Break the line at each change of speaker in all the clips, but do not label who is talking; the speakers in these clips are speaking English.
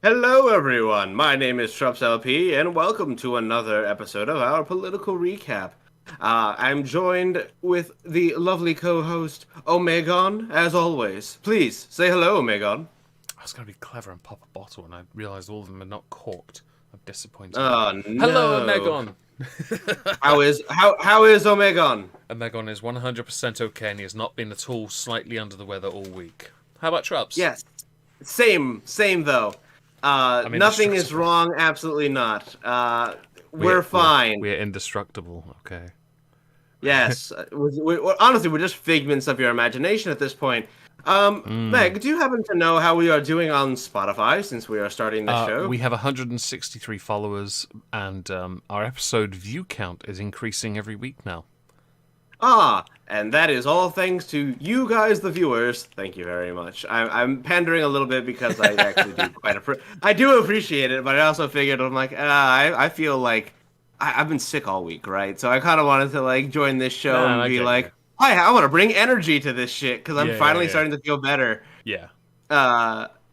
Hello, everyone. My name is Trups LP, and welcome to another episode of our political recap. I'm joined with the lovely co-host Omegon, as always. Please say hello, Omegon.
I was going to be clever and pop a bottle, and I realised all of them are not corked. I'm disappointed.
Oh
Hello,
no.
Megon!
How is Omegon?
Megon is 100% okay, and he has not been at all slightly under the weather all week. How about Trups?
Yes. Same though.
I'm
Nothing is
indestructible.
wrong. Absolutely not. We're fine.
We're indestructible, okay.
Yes. Honestly, we're just figments of your imagination at this point. Meg, do you happen to know how we are doing on Spotify since we are starting the show?
We have 163 followers, and our episode view count is increasing every week now.
And that is all thanks to you guys, the viewers. Thank you very much. I'm pandering a little bit because I actually do I do appreciate it, but I also figured I'm like, I feel like I've been sick all week, right? So I kind of wanted to like join this show and be like, hi, I want to bring energy to this shit because I'm finally starting to feel better.
Yeah.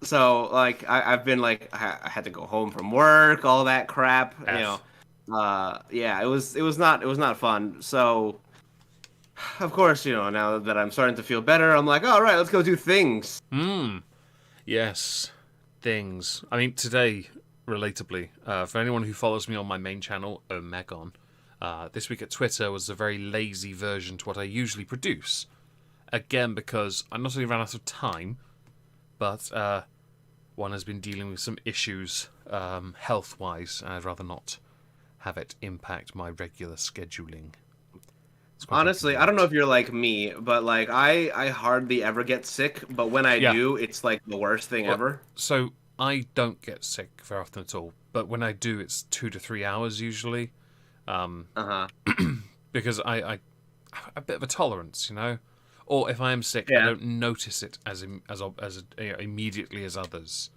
So like I've been like I had to go home from work, all that crap, yeah, it was not fun. So of course, now that I'm starting to feel better, I'm like, all right, let's go do things.
Yes, things. I mean, today, relatably, for anyone who follows me on my main channel, Omegon, this week at Twitter was a very lazy version to what I usually produce. Again, because I not only ran out of time, but one has been dealing with some issues health-wise, and I'd rather not have it impact my regular scheduling.
Honestly, I don't know if you're like me, but like I hardly ever get sick, but when I do, it's like the worst thing ever.
So I don't get sick very often at all, but when I do, it's 2 to 3 hours usually. Because I have a bit of a tolerance, or if I am sick, I don't notice it as immediately as others.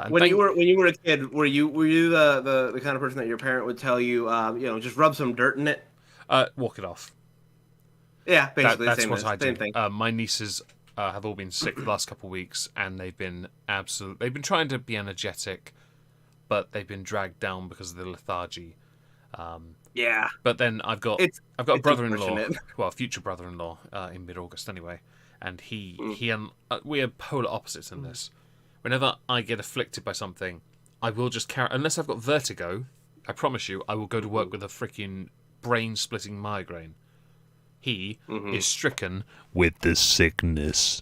When you were a kid, were you the kind of person that your parent would tell you, just rub some dirt in it?
Walk it off.
Yeah, basically
that's
same,
what I do.
Same thing.
My nieces have all been sick the last couple of weeks, and they've been trying to be energetic, but they've been dragged down because of the lethargy.
Yeah.
But then I've got a brother-in-law, well, a future brother-in-law in mid-August anyway, and he and we are polar opposites in this. Whenever I get afflicted by something, I will just carry... Unless I've got vertigo, I promise you, I will go to work with a freaking brain-splitting migraine. He is stricken with the sickness.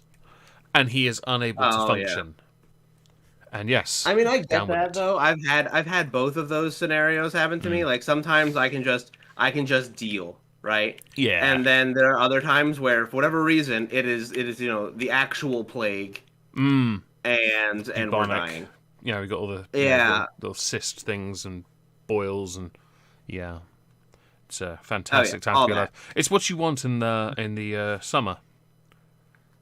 And he is unable to function. Yeah. And yes...
I mean, I get that, though. I've had both of those scenarios happen to me. Like, sometimes I can just deal, right?
Yeah.
And then there are other times where, for whatever reason, it is the actual plague. And we're dying.
We got all the little cyst things and boils and it's a fantastic time to be alive. It's what you want in the summer.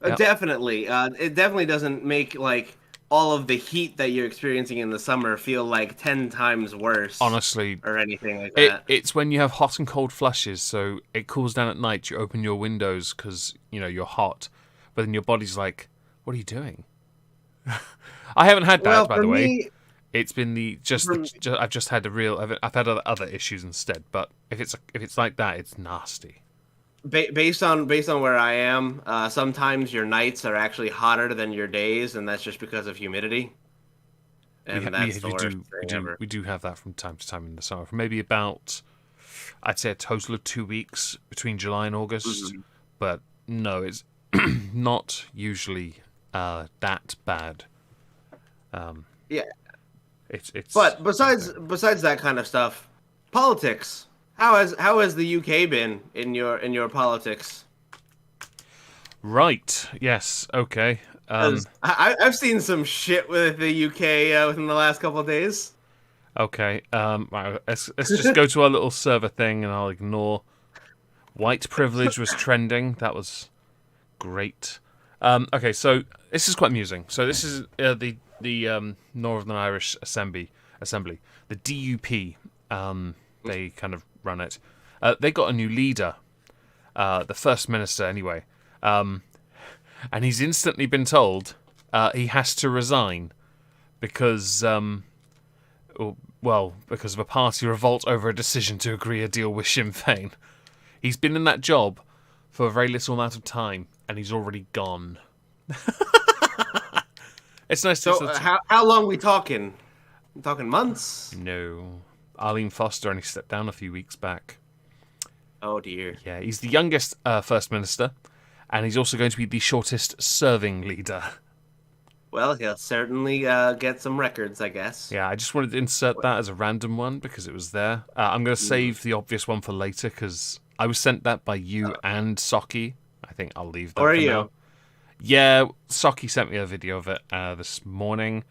Definitely, it definitely doesn't make like all of the heat that you're experiencing in the summer feel like 10 times worse.
Honestly,
or anything like that.
It's when you have hot and cold flushes, so it cools down at night. You open your windows because you're hot, but then your body's like, "What are you doing?" I haven't had that, by the way. It's been I've just had I've had other issues instead. But if it's like that, it's nasty.
Based on where I am, sometimes your nights are actually hotter than your days, and that's just because of humidity. And
we do have that from time to time in the summer. For maybe about, I'd say, a total of 2 weeks between July and August. But no, it's not usually that bad. It's.
But besides that kind of stuff, politics. How has the UK been in your politics?
Right. Yes. Okay.
I've seen some shit with the UK within the last couple of days.
Okay. Right, let's just go to our little server thing, and I'll ignore. White privilege was trending. That was great. Okay, so this is quite amusing. So this is the Northern Irish Assembly, the DUP. They kind of run it. They got a new leader, the First Minister anyway, and he's instantly been told, he has to resign because, because of a party revolt over a decision to agree a deal with Sinn Féin. He's been in that job for a very little amount of time, and he's already gone. It's nice to...
So, how long we talking? We talking months?
No. Arlene Foster only stepped down a few weeks back.
Oh, dear.
Yeah, he's the youngest First Minister, and he's also going to be the shortest serving leader.
Well, he'll certainly get some records, I guess.
Yeah, I just wanted to insert that as a random one because it was there. I'm going to save the obvious one for later because I was sent that by you and Socky. I think I'll leave that for now. Yeah, Socky sent me a video of it this morning.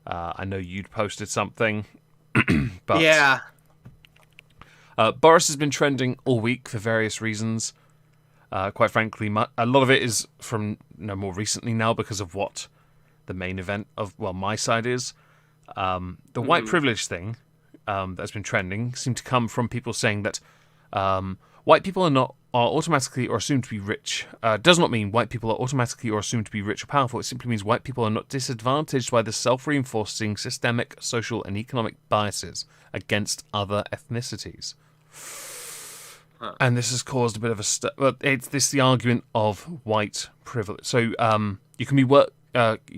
I know you'd posted something. But
yeah.
Boris has been trending all week for various reasons. Quite frankly, a lot of it is from more recently now because of what the main event of my side is. The white privilege thing that's been trending seemed to come from people saying that white people are automatically or assumed to be rich. Does not mean white people are automatically or assumed to be rich or powerful. It simply means white people are not disadvantaged by the self-reinforcing systemic, social, and economic biases against other ethnicities. And this has caused a bit of it's the argument of white privilege. So you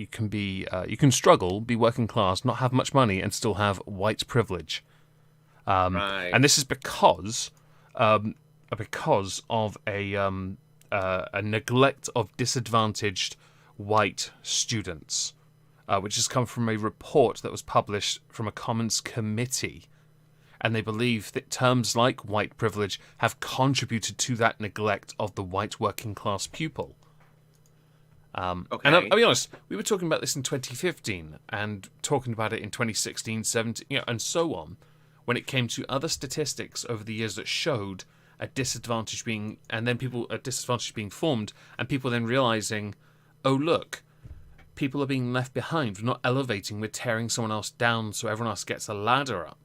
can struggle, be working class, not have much money, and still have white privilege.
Right.
And this is because of a neglect of disadvantaged white students, which has come from a report that was published from a Commons committee. And they believe that terms like white privilege have contributed to that neglect of the white working class pupil.
Okay.
And I'll be honest, we were talking about this in 2015 and talking about it in 2016, 17, and so on, when it came to other statistics over the years that showed a disadvantage being formed, and people then realizing, oh look, people are being left behind. We're not elevating, we're tearing someone else down so everyone else gets a ladder up.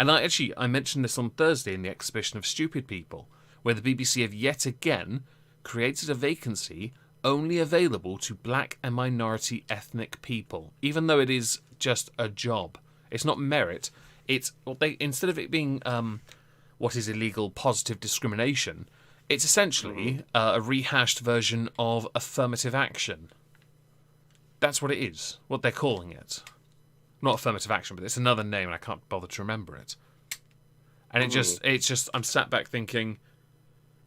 And I mentioned this on Thursday in the exhibition of Stupid People, where the BBC have yet again created a vacancy only available to black and minority ethnic people, even though it is just a job. It's not merit. Instead of it being what is illegal positive discrimination, it's essentially a rehashed version of affirmative action. That's what it is, what they're calling it. Not affirmative action, but it's another name and I can't bother to remember it. And I'm sat back thinking,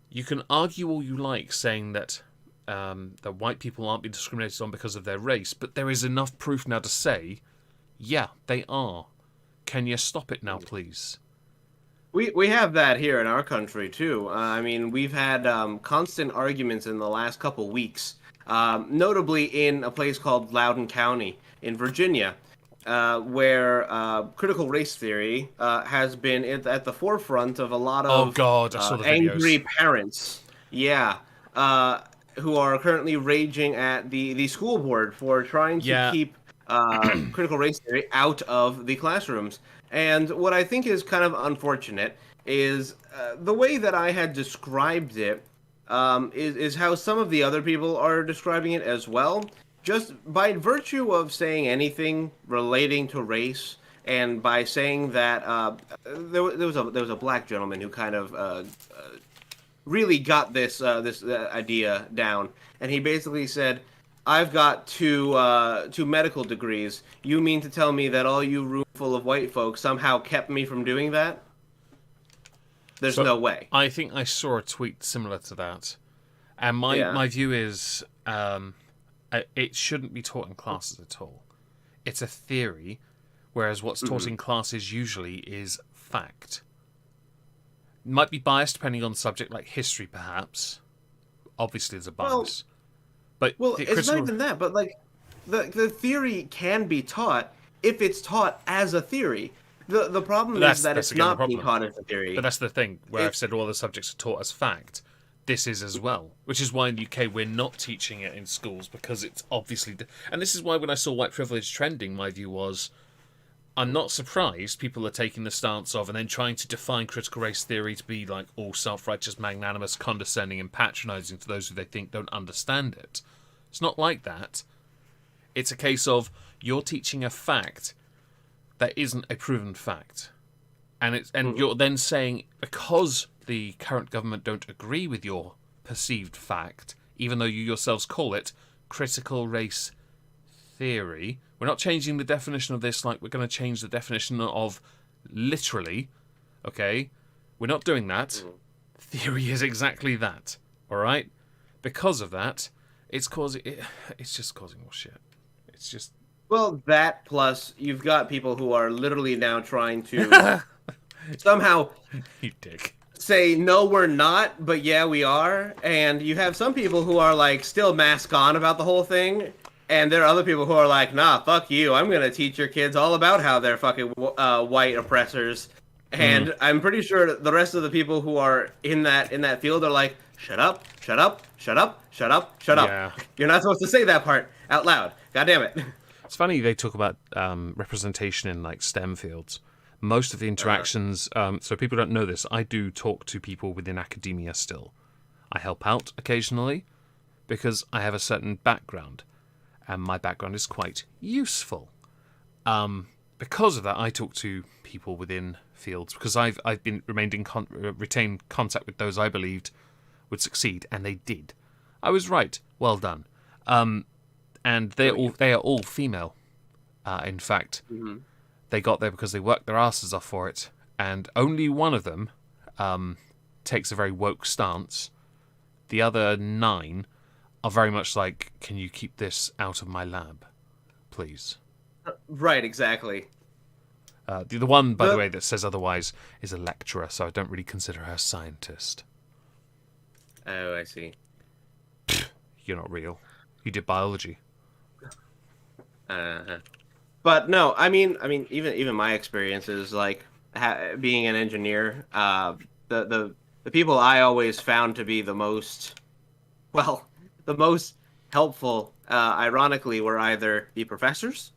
you can argue all you like saying that that white people aren't being discriminated on because of their race, but there is enough proof now to say, yeah, they are. Can you stop it now, please?
We have that here in our country, too. I mean, we've had constant arguments in the last couple weeks, notably in a place called Loudoun County in Virginia, where critical race theory has been at the forefront of a lot of
I saw the
angry
videos.
parents. Yeah. Who are currently raging at the school board for trying to keep critical race theory out of the classrooms. And what I think is kind of unfortunate is the way that I had described it is how some of the other people are describing it as well. Just by virtue of saying anything relating to race, and by saying that there was a black gentleman who kind of really got this idea down, and he basically said, I've got two medical degrees. You mean to tell me that all you room full of white folks somehow kept me from doing that? There's no way.
I think I saw a tweet similar to that. And my view is it shouldn't be taught in classes at all. It's a theory, whereas what's taught in classes usually is fact. Might be biased depending on the subject, like history perhaps. Obviously there's a bias.
Well, it's not even that, but like the theory can be taught if it's taught as a theory. The problem is that it's not being taught as a theory.
But that's the thing, where I've said all the subjects are taught as fact. This is as well, which is why in the UK we're not teaching it in schools, because it's obviously... And this is why when I saw white privilege trending, my view was, I'm not surprised people are taking the stance of and then trying to define critical race theory to be like all self-righteous, magnanimous, condescending and patronising to those who they think don't understand it. It's not like that. It's a case of you're teaching a fact that isn't a proven fact. And you're then saying, because the current government don't agree with your perceived fact, even though you yourselves call it critical race theory, we're not changing the definition of this like we're going to change the definition of literally, okay? We're not doing that. Theory is exactly that, all right? Because of that, it's just causing more shit. It's just...
Well, that plus you've got people who are literally now trying to somehow
you dick.
say, no, we're not, but yeah, we are. And you have some people who are like still mask on about the whole thing. And there are other people who are like, nah, fuck you. I'm going to teach your kids all about how they're fucking white oppressors. And I'm pretty sure the rest of the people who are in that field are like, shut up, shut up, shut up, shut up, shut up.
Yeah.
You're not supposed to say that part out loud. God damn it.
It's funny they talk about representation in like STEM fields. Most of the interactions, so people don't know this, I do talk to people within academia still. I help out occasionally because I have a certain background. And my background is quite useful. Because of that, I talk to people within fields because I've retained contact with those I believed would succeed, and they did. I was right. Well done. And they are all female. In fact, they got there because they worked their asses off for it, and only one of them takes a very woke stance. The other 9 are very much like, can you keep this out of my lab, please?
Right, exactly.
The one, by the way, that says otherwise is a lecturer, so I don't really consider her a scientist.
Oh, I see.
You're not real. You did biology.
But no, I mean, even my experiences, like being an engineer, the people I always found to be the most helpful, ironically, were either the professors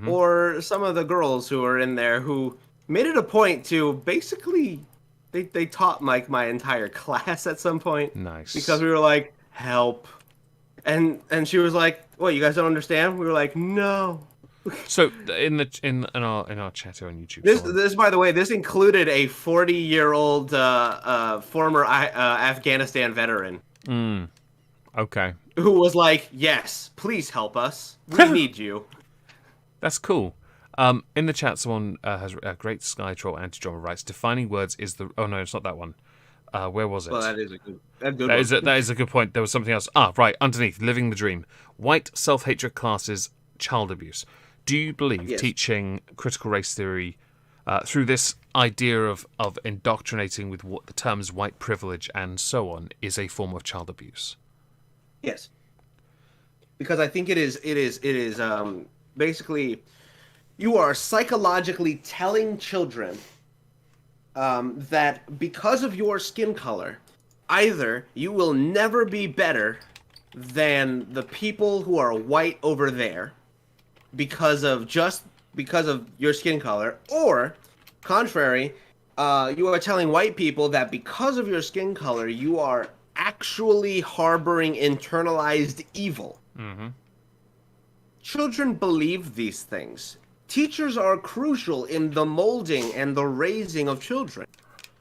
or some of the girls who were in there who made it a point to basically, they taught like my entire class at some point.
Nice.
Because we were like, help. And she was like, what, you guys don't understand? We were like, no.
So in our chat on YouTube,
this by the way, this included a 40-year-old former Afghanistan veteran.
Okay.
Who was like, yes, please help us. We need you.
That's cool. In the chat, someone has a great Sky Troll anti-drama writes, defining words is the... Oh, no, it's not that one. Where was it?
Well, that is a good one.
That is a good point. There was something else. Right, underneath, living the dream. White self-hatred classes, child abuse. Do you believe teaching critical race theory through this idea of indoctrinating with what the terms white privilege and so on is a form of child abuse?
Yes. Because I think it is basically you are psychologically telling children that because of your skin color, either you will never be better than the people who are white over there because of your skin color, or contrary, you are telling white people that because of your skin color, you are actually harboring internalized evil. Children believe these things. Teachers are crucial in the molding and the raising of children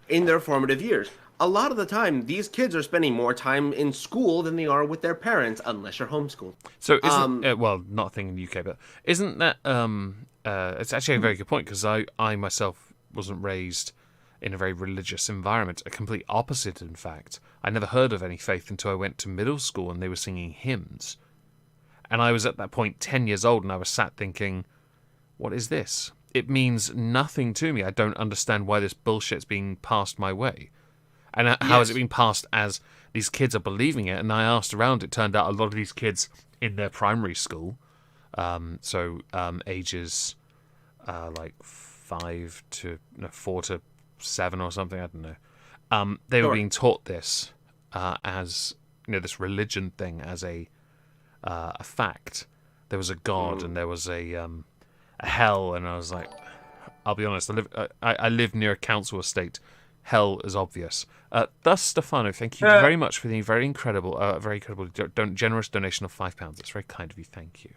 in their formative years. A lot of the time, these kids are spending more time in school than they are with their parents, unless you're homeschooled.
So isn't well, not a thing in the UK, but isn't that it's actually a very good point, because I myself wasn't raised in a very religious environment. A complete opposite, in fact. I never heard of any faith until I went to middle school and they were singing hymns. And I was at that point 10 years old, and I was sat thinking, what is this? It means nothing to me. I don't understand why this bullshit's being passed my way. And how is it being passed as these kids are believing it? And I asked around, it turned out a lot of these kids in their primary school, ages like 4 to 7 or something, I don't know. They were being taught this as, this religion thing as a fact. There was a god and there was a hell, and I was like, I'll be honest, I live near a council estate. Hell is obvious. Thus, Stefano, thank you very much for the very incredible, generous donation of £5. That's very kind of you. Thank you.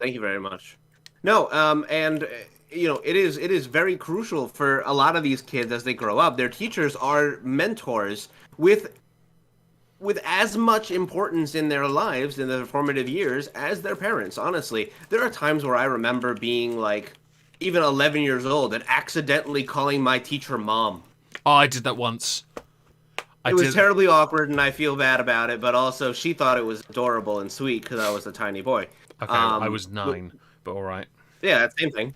Thank you very much. No, and it is very crucial for a lot of these kids as they grow up. Their teachers are mentors with as much importance in their lives in their formative years as their parents. Honestly, there are times where I remember being like even 11 years old and accidentally calling my teacher mom.
Oh, I did that once.
It was terribly awkward, and I feel bad about it. But also, she thought it was adorable and sweet because I was a tiny boy.
Okay, I was 9, but all right.
Yeah, same thing.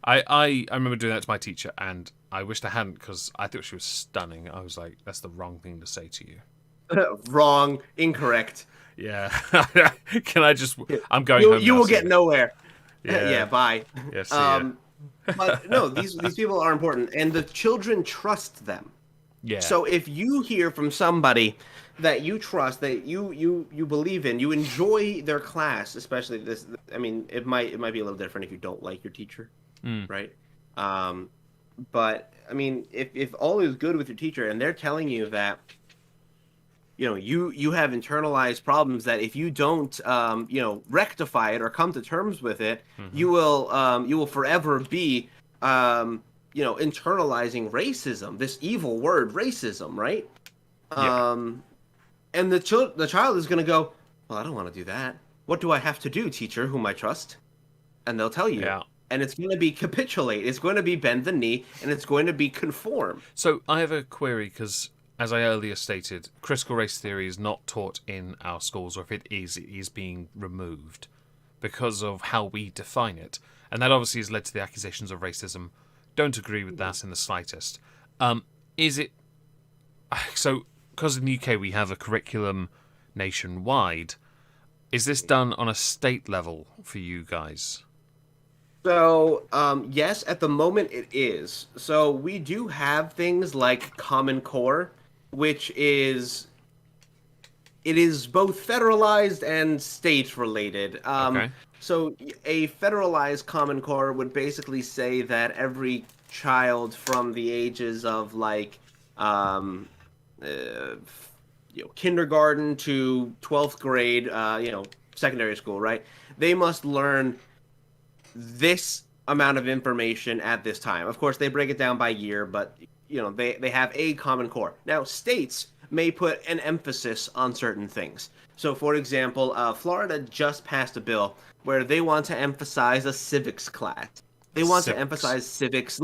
I remember doing that to my teacher, and I wished I hadn't because I thought she was stunning. I was like, that's the wrong thing to say to you.
Wrong, incorrect.
Yeah. Can I just? I'm going home.
You will get nowhere.
Yeah.
Yeah. Bye.
Yes. Yeah,
but no, these people are important, and the children trust them.
Yeah.
So if you hear from somebody that you trust, that you believe in, you enjoy their class, especially this. I mean, it might be a little different if you don't like your teacher, right? But I mean, if all is good with your teacher, and they're telling you that, you have internalized problems that if you don't rectify it or come to terms with it, you will forever be internalizing racism, this evil word racism, right?
Yeah.
And the child is going to go, well, I don't want to do that. What do I have to do, teacher, whom I trust? And they'll tell you.
Yeah.
And it's going to be capitulate. It's going to be bend the knee, and it's going to be conform.
So I have a query because, as I earlier stated, critical race theory is not taught in our schools, or if it is being removed because of how we define it. And that obviously has led to the accusations of racism. Don't agree with that in the slightest. Is it... So, because in the UK we have a curriculum nationwide, is this done on a state level for you guys?
So, yes, at the moment it is. So we do have things like Common Core, which is... It is both federalized and state-related.
Okay.
So a federalized Common Core would basically say that every child from the ages of kindergarten to 12th grade, secondary school, right? They must learn this amount of information at this time. Of course, they break it down by year, but they have a Common Core. Now, states may put an emphasis on certain things. So, for example, Florida just passed a bill where they want to emphasize a civics class. They want to emphasize civics,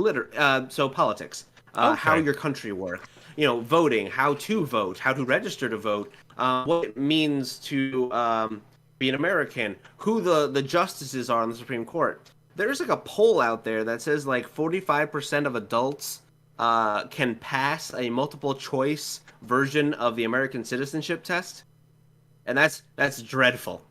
so politics, how your country works, voting, how to vote, how to register to vote, what it means to be an American, who the justices are on the Supreme Court. There's like a poll out there that says like 45% of adults can pass a multiple choice version of the American citizenship test, and that's dreadful.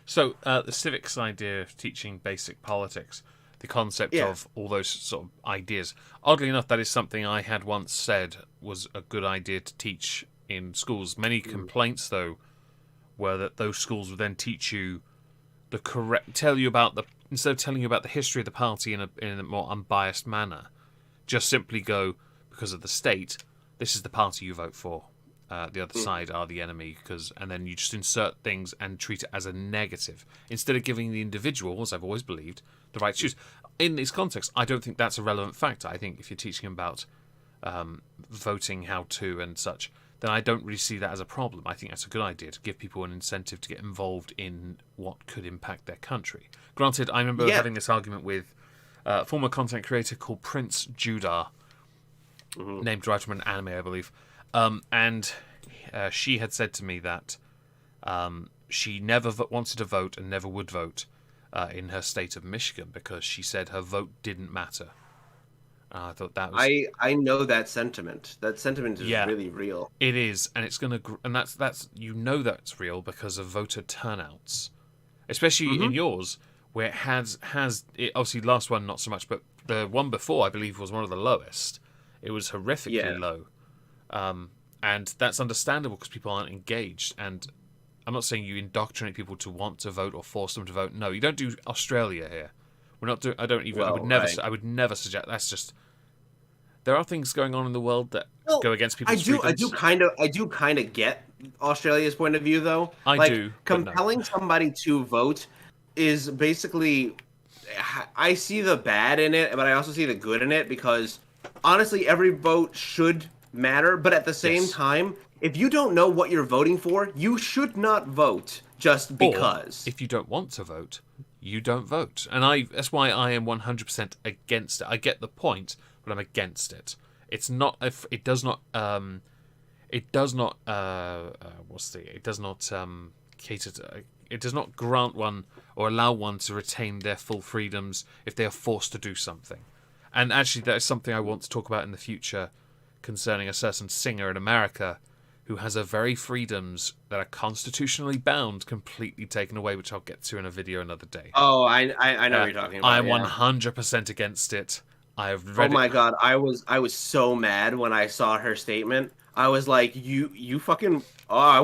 So the civics idea of teaching basic politics, the concept of all those sort of ideas, oddly enough, that is something I had once said was a good idea to teach in schools. Many complaints, though, were that those schools would then teach you instead of telling you about the history of the party in a more unbiased manner, just simply go, because of the state, this is the party you vote for. The other side are the enemy, and then you just insert things and treat it as a negative instead of giving the individual, as I've always believed, the right to choose. In this context, I don't think that's a relevant factor. I think if you're teaching about voting, how to, and such, then I don't really see that as a problem. I think that's a good idea to give people an incentive to get involved in what could impact their country. Granted, I remember having this argument with a former content creator called Prince Judah, named right from an anime, I believe. And she had said to me that she never wanted to vote and never would vote in her state of Michigan because she said her vote didn't matter. I thought that was...
I know that sentiment. That sentiment is really real.
It is, and it's gonna, and that's that's real because of voter turnouts, especially in yours, where it has it, obviously last one not so much, but the one before I believe was one of the lowest. It was horrifically low. And that's understandable because people aren't engaged. And I'm not saying you indoctrinate people to want to vote or force them to vote. No, you don't do Australia here. We're not doing. I don't even. I would never suggest. That's just. There are things going on in the world that go against people's freedoms.
I do kind of get Australia's point of view, though.
I do.
Compelling somebody to vote is basically, I see the bad in it, but I also see the good in it, because honestly, every vote should matter. But at the same time, if you don't know what you're voting for, you should not vote just
Or
because.
if you don't want to vote, you don't vote. And that's why I am 100% against it. I get the point, but I'm against it. It's not if it does not cater to, it does not grant one or allow one to retain their full freedoms if they are forced to do something. And actually, that is something I want to talk about in the future concerning a certain singer in America who has her very freedoms that are constitutionally bound completely taken away, which I'll get to in a video another day.
Oh, I know what you're talking about.
I am 100% against it. I have read
Oh my god, I was so mad when I saw her statement. I was like, you fucking, oh, I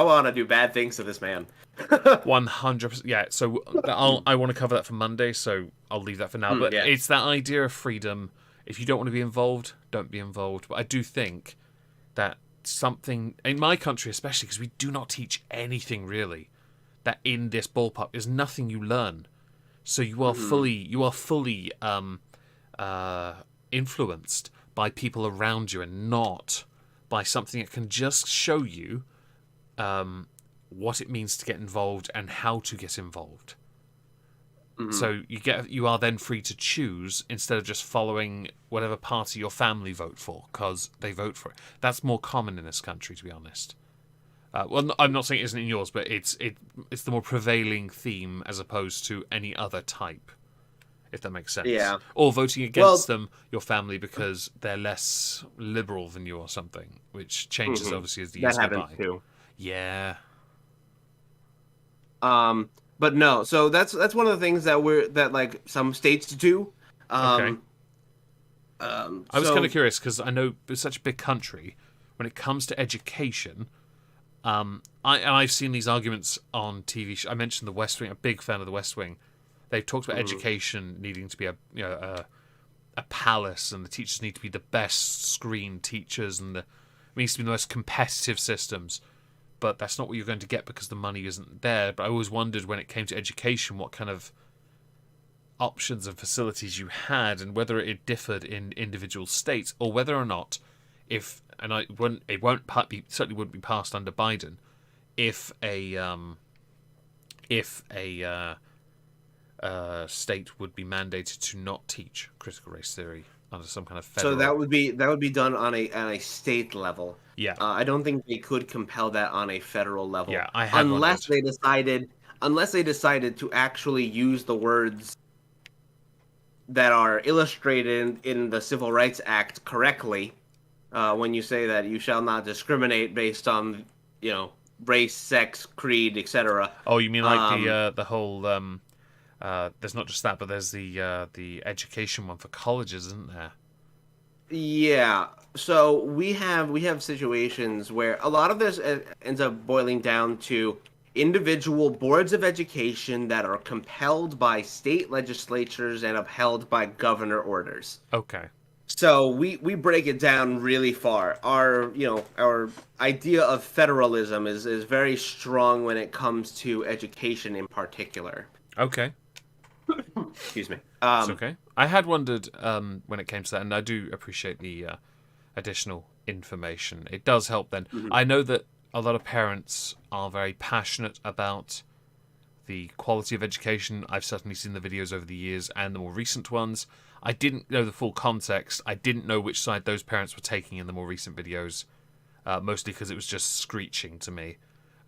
wanna do bad things to this man.
100%. Yeah, so I want to cover that for Monday, so I'll leave that for now. But
yeah.
It's that idea of freedom. If you don't want to be involved, don't be involved. But I do think that something in my country, especially because we do not teach anything really, that in this ballpark is nothing you learn. So you are fully influenced by people around you, and not by something that can just show you what it means to get involved and how to get involved. So you are then free to choose instead of just following whatever party your family vote for because they vote for it. That's more common in this country, to be honest. Well, I'm not saying it isn't in yours, but it's the more prevailing theme as opposed to any other type, if that makes sense.
Yeah.
Or voting against them, your family, because they're less liberal than you or something, which changes obviously as the years go by.
That happens too.
Yeah.
But no, so that's one of the things that like some states do.
Okay. I was kind of curious because I know it's such a big country. When it comes to education, I've seen these arguments on TV. I mentioned The West Wing. I'm a big fan of The West Wing. They've talked about education needing to be a palace, and the teachers need to be the best screen teachers, and it needs to be the most competitive systems. But that's not what you're going to get because the money isn't there. But I always wondered when it came to education what kind of options and facilities you had, and whether it differed in individual states, or whether or not certainly wouldn't be passed under Biden if a state would be mandated to not teach critical race theory under some kind of federal.
So that would be done on a state level.
Yeah.
I don't think they could compel that on a federal level.
Yeah, I have
unless they decided to actually use the words that are illustrated in the Civil Rights Act correctly. When you say that you shall not discriminate based on, race, sex, creed, etc.
Oh, you mean like the whole there's not just that, but there's the education one for colleges, isn't there?
Yeah. So we have situations where a lot of this ends up boiling down to individual boards of education that are compelled by state legislatures and upheld by governor orders.
Okay.
So we break it down really far. Our idea of federalism is very strong when it comes to education in particular.
Okay.
Excuse me.
It's okay. I had wondered when it came to that, and I do appreciate the additional information. It does help then. I know that a lot of parents are very passionate about the quality of education. I've certainly seen the videos over the years and the more recent ones. I didn't know the full context. I didn't know which side those parents were taking in the more recent videos, mostly because it was just screeching to me.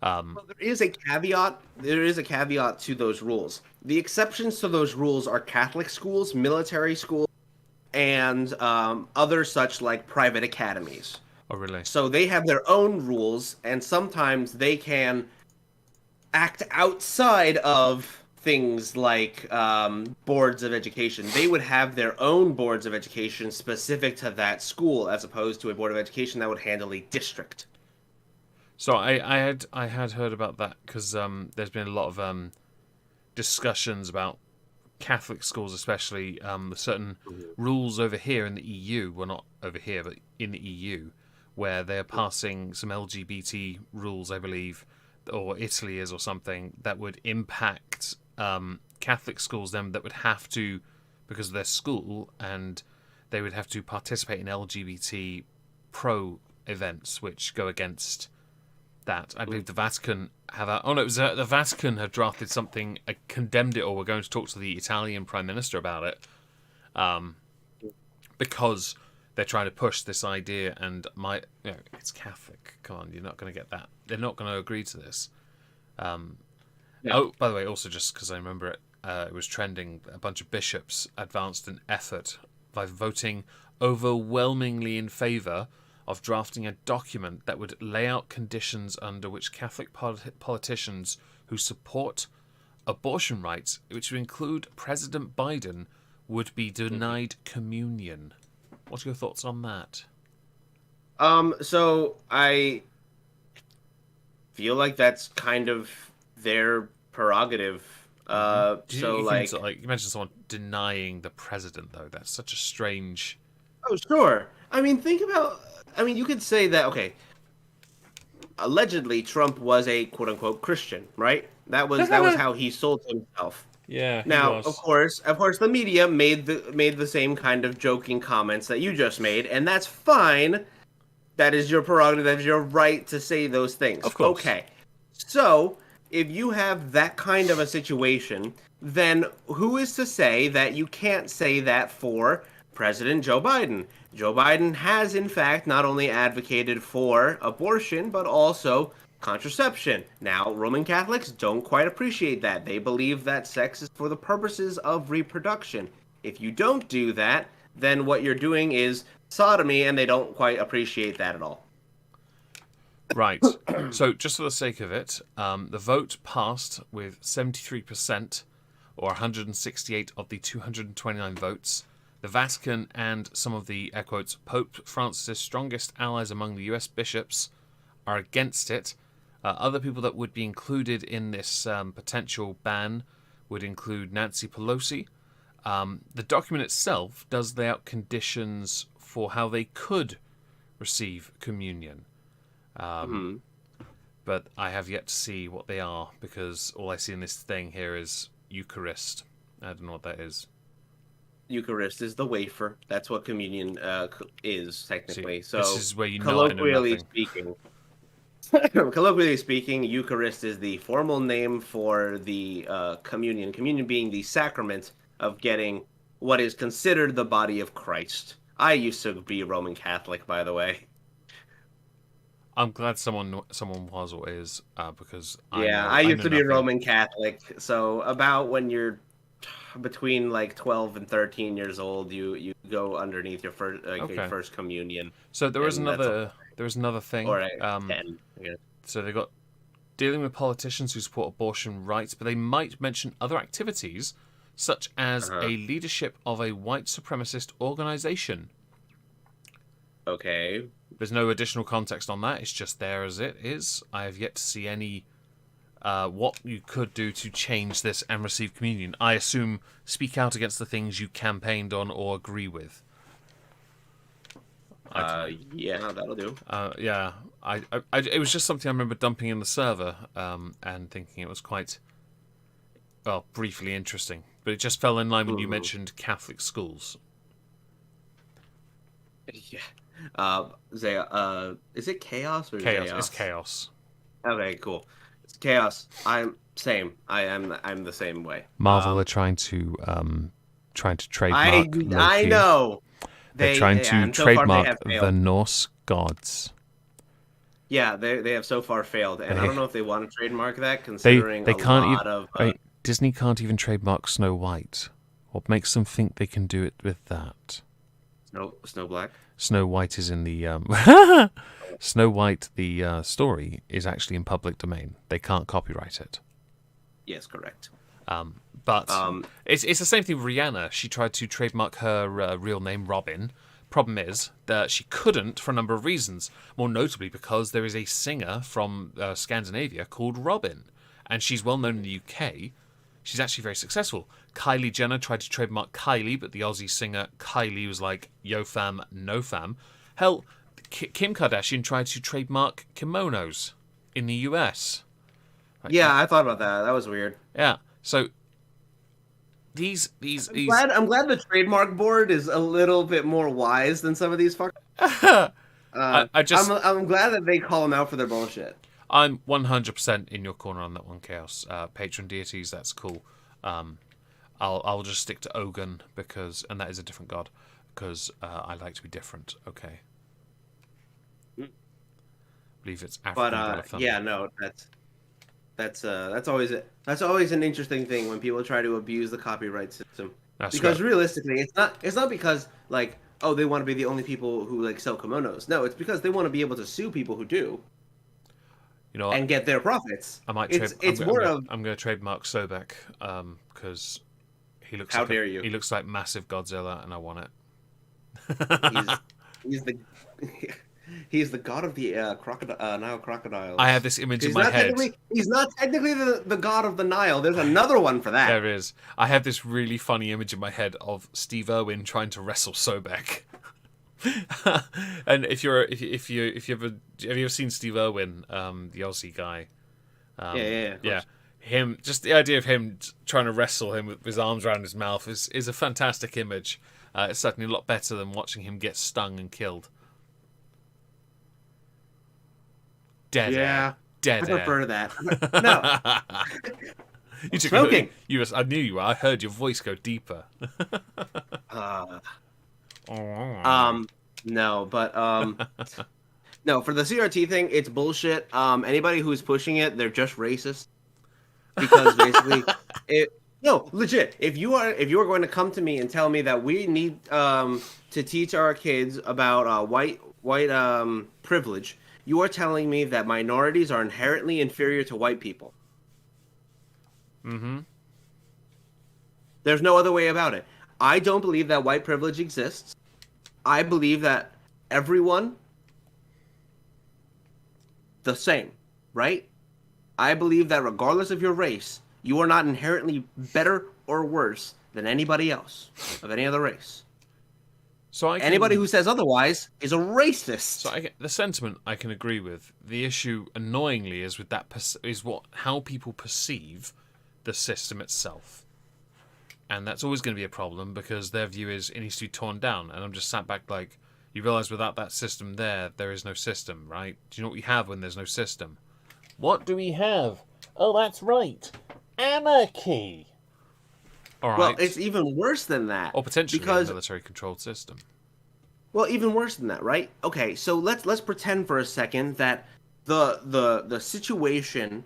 Well, there is a caveat. There is a caveat to those rules. The exceptions to those rules are Catholic schools, military schools, and other such like private academies.
Oh, really?
So they have their own rules, and sometimes they can act outside of things like boards of education. They would have their own boards of education specific to that school, as opposed to a board of education that would handle a district.
So I had heard about that because there's been a lot of discussions about Catholic schools, especially certain rules over here in the EU. Well, not over here, but in the EU, where they're passing some LGBT rules, I believe, or Italy is or something, that would impact Catholic schools then that would have to, because of their school, and they would have to participate in LGBT pro events, which go against that. I believe the Vatican have. The Vatican had drafted something, condemned it, or were going to talk to the Italian Prime Minister about it, because they're trying to push this idea. And it's Catholic. Come on, you're not going to get that. They're not going to agree to this. Yeah. Oh, by the way, also just because I remember it, it was trending. A bunch of bishops advanced an effort by voting overwhelmingly in favour of drafting a document that would lay out conditions under which Catholic politicians who support abortion rights, which would include President Biden, would be denied communion. What are your thoughts on that?
So I feel like that's kind of their prerogative. You
mentioned someone denying the president, though. That's such a strange.
Oh, sure. I mean, you could say that, okay, allegedly Trump was a quote-unquote Christian, right? That was how he sold himself.
Yeah.
Now, of course, the media made the same kind of joking comments that you just made, and that's fine. That is your prerogative. That is your right to say those things.
Of course.
Okay. So, if you have that kind of a situation, then who is to say that you can't say that for President Joe Biden? Joe Biden has, in fact, not only advocated for abortion, but also contraception. Now, Roman Catholics don't quite appreciate that. They believe that sex is for the purposes of reproduction. If you don't do that, then what you're doing is sodomy, and they don't quite appreciate that at all.
Right. So, just for the sake of it, the vote passed with 73%, or 168 of the 229 votes. The Vatican and some of the, air quotes, Pope Francis' strongest allies among the US bishops are against it. Other people that would be included in this potential ban would include Nancy Pelosi. The document itself does lay out conditions for how they could receive communion. But I have yet to see what they are, because all I see in this thing here is Eucharist. I don't know what that is.
Eucharist is the wafer. That's what communion is, technically.
See, this is where you know I know nothing.
Colloquially speaking, Eucharist is the formal name for the communion. Communion being the sacrament of getting what is considered the body of Christ. I used to be Roman Catholic, by the way.
I'm glad someone was or is, because
I used to be a Roman Catholic. So about when you're between like 12 and 13 years old, you go underneath your first communion.
So there was another thing.
Or 10. Yeah.
So they got dealing with politicians who support abortion rights, but they might mention other activities, such as a leadership of a white supremacist organization.
Okay.
There's no additional context on that. It's just there as it is. I have yet to see any what you could do to change this and receive communion. I assume speak out against the things you campaigned on or agree with.
Yeah, that'll do.
Yeah, it was just something I remember dumping in the server and thinking it was quite, well, briefly interesting. But it just fell in line when you mentioned Catholic schools.
Yeah. Is it chaos or
chaos?
Chaos?
It's chaos.
Okay, cool. It's chaos. I'm the same way.
Marvel are trying to trademark.
I know.
They're trying to trademark the Norse gods.
Yeah, they have so far failed, and I don't know if they want to trademark that, considering
Disney can't even trademark Snow White. What makes them think they can do it with that?
Snow Black.
Snow White is in the Snow White. The story is actually in public domain. They can't copyright it.
Yes, correct.
But it's the same thing with Rihanna. She tried to trademark her real name, Robin. Problem is that she couldn't for a number of reasons. More notably because there is a singer from Scandinavia called Robin. And she's well known in the UK. She's actually very successful. Kylie Jenner tried to trademark Kylie, but the Aussie singer Kylie was like, yo fam, no fam. Hell, Kim Kardashian tried to trademark kimonos in the US.
Right? Yeah, I thought about that. That was weird.
Yeah. So
I'm glad the trademark board is a little bit more wise than some of these fuckers. I'm glad that they call them out for their bullshit.
I'm 100% in your corner on that one, Chaos. Patron deities, that's cool. I'll just stick to Ogun and that is a different god, because I like to be different. Okay. I believe it's African.
But yeah, no, that's always an interesting thing when people try to abuse the copyright system. Because realistically, it's not because like, oh, they want to be the only people who like sell kimonos. No, it's because they want to be able to sue people who do.
You know what?
And get their profits.
I'm going to trademark Sobek because he looks.
How dare you?
He looks like massive Godzilla, and I want it.
He's the god of the Nile crocodiles.
I have this image in my head.
He's not technically the god of the Nile. There's another one for that.
There is. I have this really funny image in my head of Steve Irwin trying to wrestle Sobek. And have you ever seen Steve Irwin, the Aussie guy? Yeah. Him, just the idea of him trying to wrestle him with his arms around his mouth is a fantastic image. It's certainly a lot better than watching him get stung and killed. Dead air.
I prefer that. No.
You took smoking. I knew you were. I heard your voice go deeper.
No, but no, for the CRT thing, it's bullshit. Anybody who's pushing it, they're just racist. Because basically, no, legit. If you are going to come to me and tell me that we need to teach our kids about white privilege, you are telling me that minorities are inherently inferior to white people.
Mm-hmm.
There's no other way about it. I don't believe that white privilege exists. I believe that everyone the same, right? I believe that regardless of your race, you are not inherently better or worse than anybody else of any other race. So anybody who says otherwise is a racist.
So the sentiment I can agree with. The issue, annoyingly, is with that how people perceive the system itself. And that's always going to be a problem because their view is it needs to be torn down. And I'm just sat back like, you realise without that system there is no system, right? Do you know what we have when there's no system? What do we have? Oh, that's right. Anarchy.
All right. Well, it's even worse than that.
Or potentially a military-controlled system.
Well, even worse than that, right? Okay, so let's pretend for a second that the situation,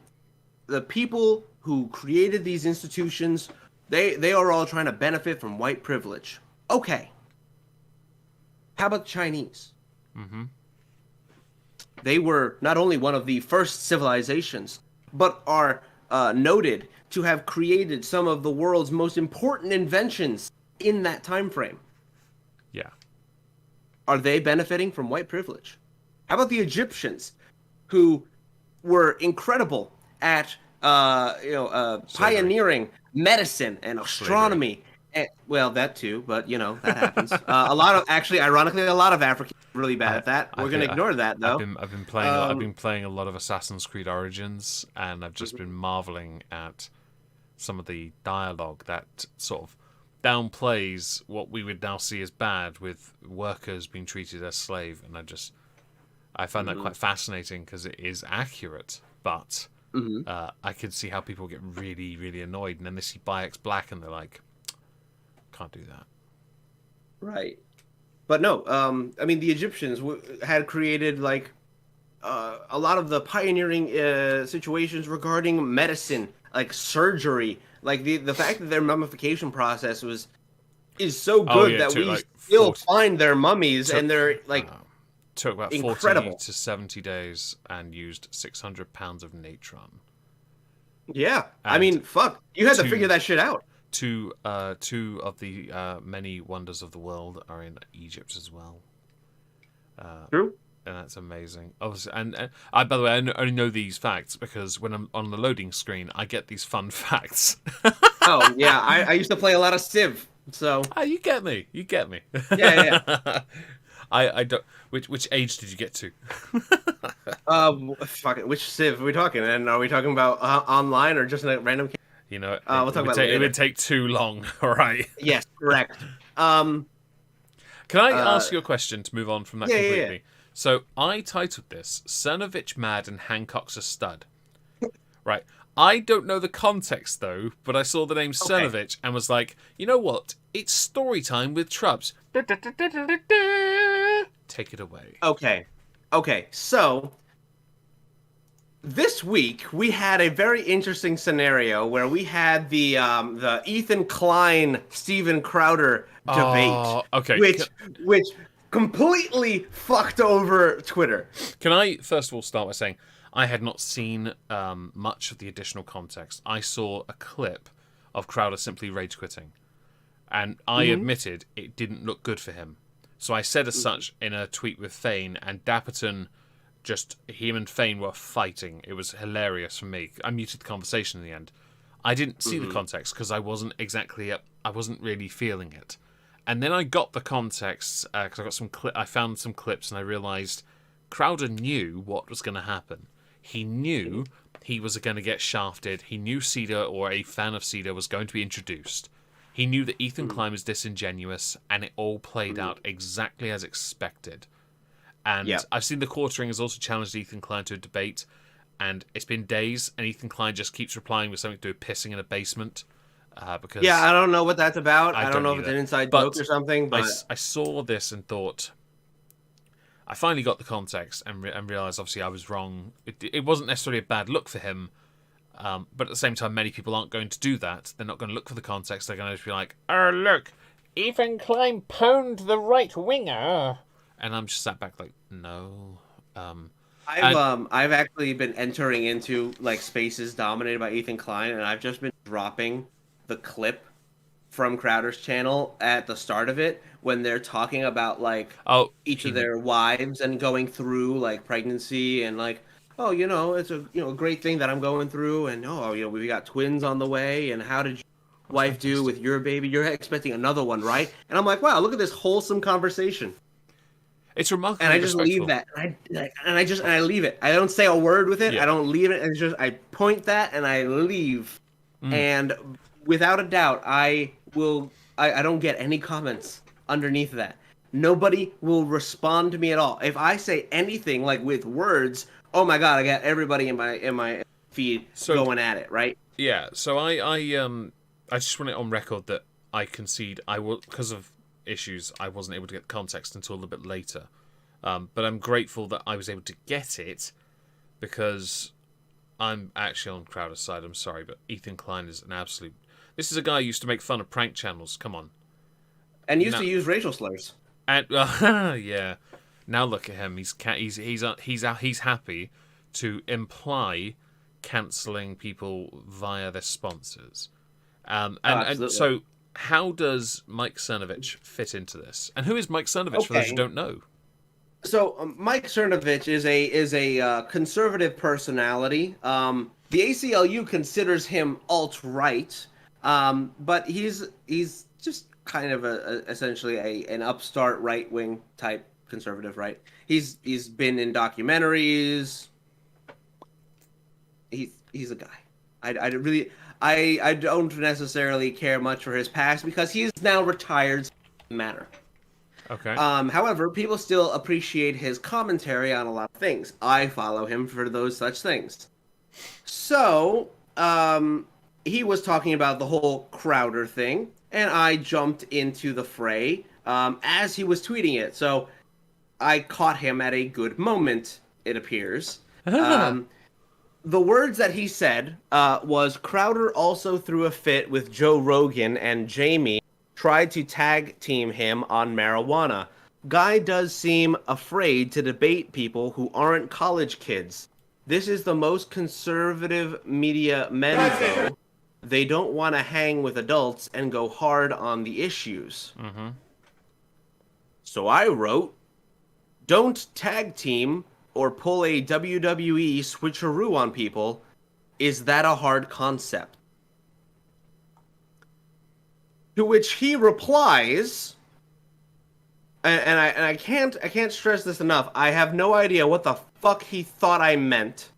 the people who created these institutions, they are all trying to benefit from white privilege. Okay. How about the Chinese?
Mm-hmm.
They were not only one of the first civilizations, but are noted to have created some of the world's most important inventions in that time frame.
Yeah.
Are they benefiting from white privilege? How about the Egyptians, who were incredible at pioneering medicine and astronomy? And, well, that too, but that happens. Ironically, a lot of Africans are really bad at that. We're going to ignore that, though.
I've been playing a lot of Assassin's Creed Origins, and I've just been marveling at some of the dialogue that sort of downplays what we would now see as bad, with workers being treated as slave, and I find that quite fascinating because it is accurate, but I could see how people get really, really annoyed, and then they see Bayek's Black and they're like, can't do that.
Right. But no, the Egyptians had created a lot of the pioneering situations regarding medicine, like surgery. Like the fact that their mummification process is so good that we still find their mummies, and they're
took about
incredible.
40 to 70 days and used 600 pounds of natron.
Yeah, fuck, you had to figure that shit out.
Two of the many wonders of the world are in Egypt as well.
True.
And that's amazing. Obviously, and I, by the way, I only know these facts because when I'm on the loading screen, I get these fun facts.
Oh yeah, I used to play a lot of Civ, so.
You get me.
Yeah.
I don't. Which age did you get to?
Fuck it. Which Civ are we talking? And are we talking about online or just a random?
You know,
we'll talk about it later.
It would take too long. All right.
Yes, correct.
Can I ask you a question to move on from that completely?
Yeah.
So I titled this Cernovich mad and Hancock's a stud. Right. I don't know the context though, but I saw the name Cernovich and was like, you know what? It's story time with Trubs. Take it away.
Okay. So this week we had a very interesting scenario where we had the Ethan Klein Steven Crowder debate. Which completely fucked over Twitter.
Can I first of all start by saying I had not seen much of the additional context. I saw a clip of Crowder simply rage quitting, and I admitted it didn't look good for him. So I said as such in a tweet with Fane, and Dapperton, him and Fane were fighting. It was hilarious for me. I muted the conversation in the end. I didn't see the context because I wasn't really feeling it. And then I got the context because I found some clips and I realised Crowder knew what was going to happen. He knew he was going to get shafted. He knew Cedar or a fan of Cedar was going to be introduced. He knew that Ethan Klein was disingenuous, and it all played out exactly as expected. And I've seen the Quartering has also challenged Ethan Klein to a debate, and it's been days, and Ethan Klein just keeps replying with something to do with pissing in a basement. Because
I don't know what that's about. I don't know if it's an inside joke or something. But
I saw this and thought, I finally got the context and realised obviously I was wrong. It wasn't necessarily a bad look for him, but at the same time, many people aren't going to do that. They're not going to look for the context. They're going to just be like, "Oh look, Ethan Klein pwned the right winger," and I'm just sat back like, no.
I've actually been entering into like spaces dominated by Ethan Klein, and I've just been dropping the clip from Crowder's channel at the start of it when they're talking about like each of their wives and going through like pregnancy and like, oh, it's a great thing that I'm going through, and we got twins on the way, and how did your wife do with your baby? You're expecting another one, right? And I'm like, wow, look at this wholesome conversation.
It's remarkable.
And I just leave that. And I leave it. I don't say a word with it. Yeah. I don't leave it. It's just I point that and I leave. And without a doubt, I don't get any comments underneath that. Nobody will respond to me at all. If I say anything like with words, oh my god, I got everybody in my feed going at it, right?
Yeah. So I just want it on record that I concede I will, because of issues, I wasn't able to get context until a little bit later. But I'm grateful that I was able to get it because I'm actually on Crowder's side. I'm sorry, but Ethan Klein is an absolute... This is a guy who used to make fun of prank channels. Come on.
And used to use racial slurs.
And yeah. Now look at him. He's happy to imply cancelling people via their sponsors. And so how does Mike Cernovich fit into this? And who is Mike Cernovich for those who don't know?
So Mike Cernovich is a conservative personality. The ACLU considers him alt-right, but he's just kind of essentially an upstart right-wing type conservative, right? He's been in documentaries. He's a guy. I don't necessarily care much for his past because he's now retired. Matter.
Okay.
However, people still appreciate his commentary on a lot of things. I follow him for those such things. So, he was talking about the whole Crowder thing, and I jumped into the fray as he was tweeting it. So, I caught him at a good moment, it appears. The words that he said was, Crowder also threw a fit with Joe Rogan and Jamie tried to tag team him on marijuana. Guy does seem afraid to debate people who aren't college kids. This is the most conservative media men, though. They don't want to hang with adults and go hard on the issues.
Mm-hmm.
So I wrote, don't tag team or pull a WWE switcheroo on people. Is that a hard concept? To which he replies, and I can't stress this enough. I have no idea what the fuck he thought I meant,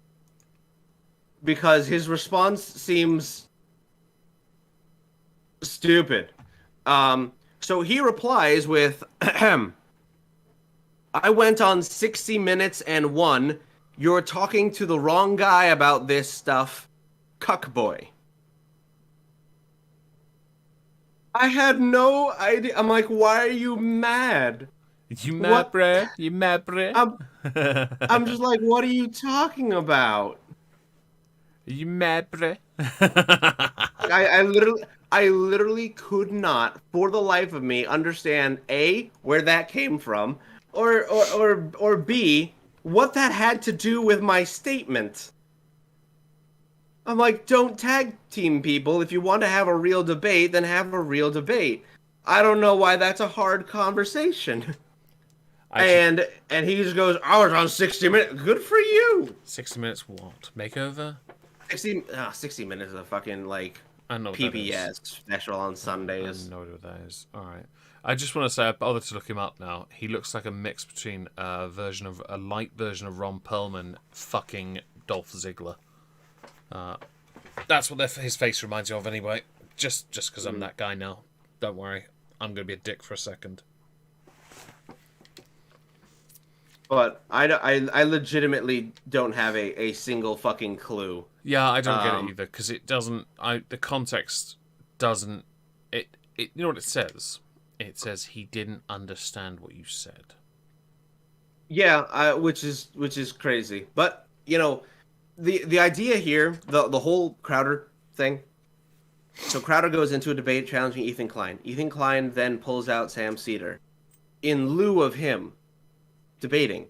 because his response seems stupid. So he replies with, I went on 60 Minutes and won. You're talking to the wrong guy about this stuff, cuckboy. I had no idea. I'm like, why are you mad?
You mad,
What?
bruh? You mad, bruh?
I'm just like, what are you talking about?
You mad, bruh?
I literally could not, for the life of me, understand A, where that came from, or B, what that had to do with my statement. I'm like, don't tag team people. If you want to have a real debate, then have a real debate. I don't know why that's a hard conversation. And he just goes, I was on 60 Minutes. Good for you.
60 Minutes what? Makeover?
60 Minutes is a fucking, like,
I know what
PBS special on Sundays.
I know what that is. Alright. I just want to say, I bothered to look him up now. He looks like a mix between a light version of Ron Perlman fucking Dolph Ziggler. That's what his face reminds you of anyway. Just because I'm that guy now. Don't worry. I'm going to be a dick for a second.
But I legitimately don't have a single fucking clue.
Yeah, I don't get it either, because it doesn't... the context doesn't... You know what it says? It says he didn't understand what you said.
Yeah, which is crazy. But, you know, the idea here, the whole Crowder thing. So Crowder goes into a debate challenging Ethan Klein. Ethan Klein then pulls out Sam Cedar in lieu of him debating.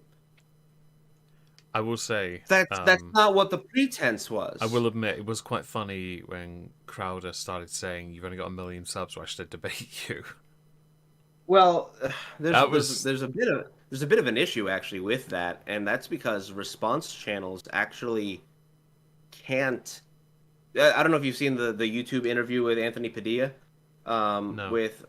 I will say
that's not what the pretense was.
I will admit it was quite funny when Crowder started saying, "You've only got 1 million subs. Why should I debate you?"
Well, there's a bit of an issue actually with that, and that's because response channels actually can't. I don't know if you've seen the YouTube interview with Anthony Padilla.
No.
With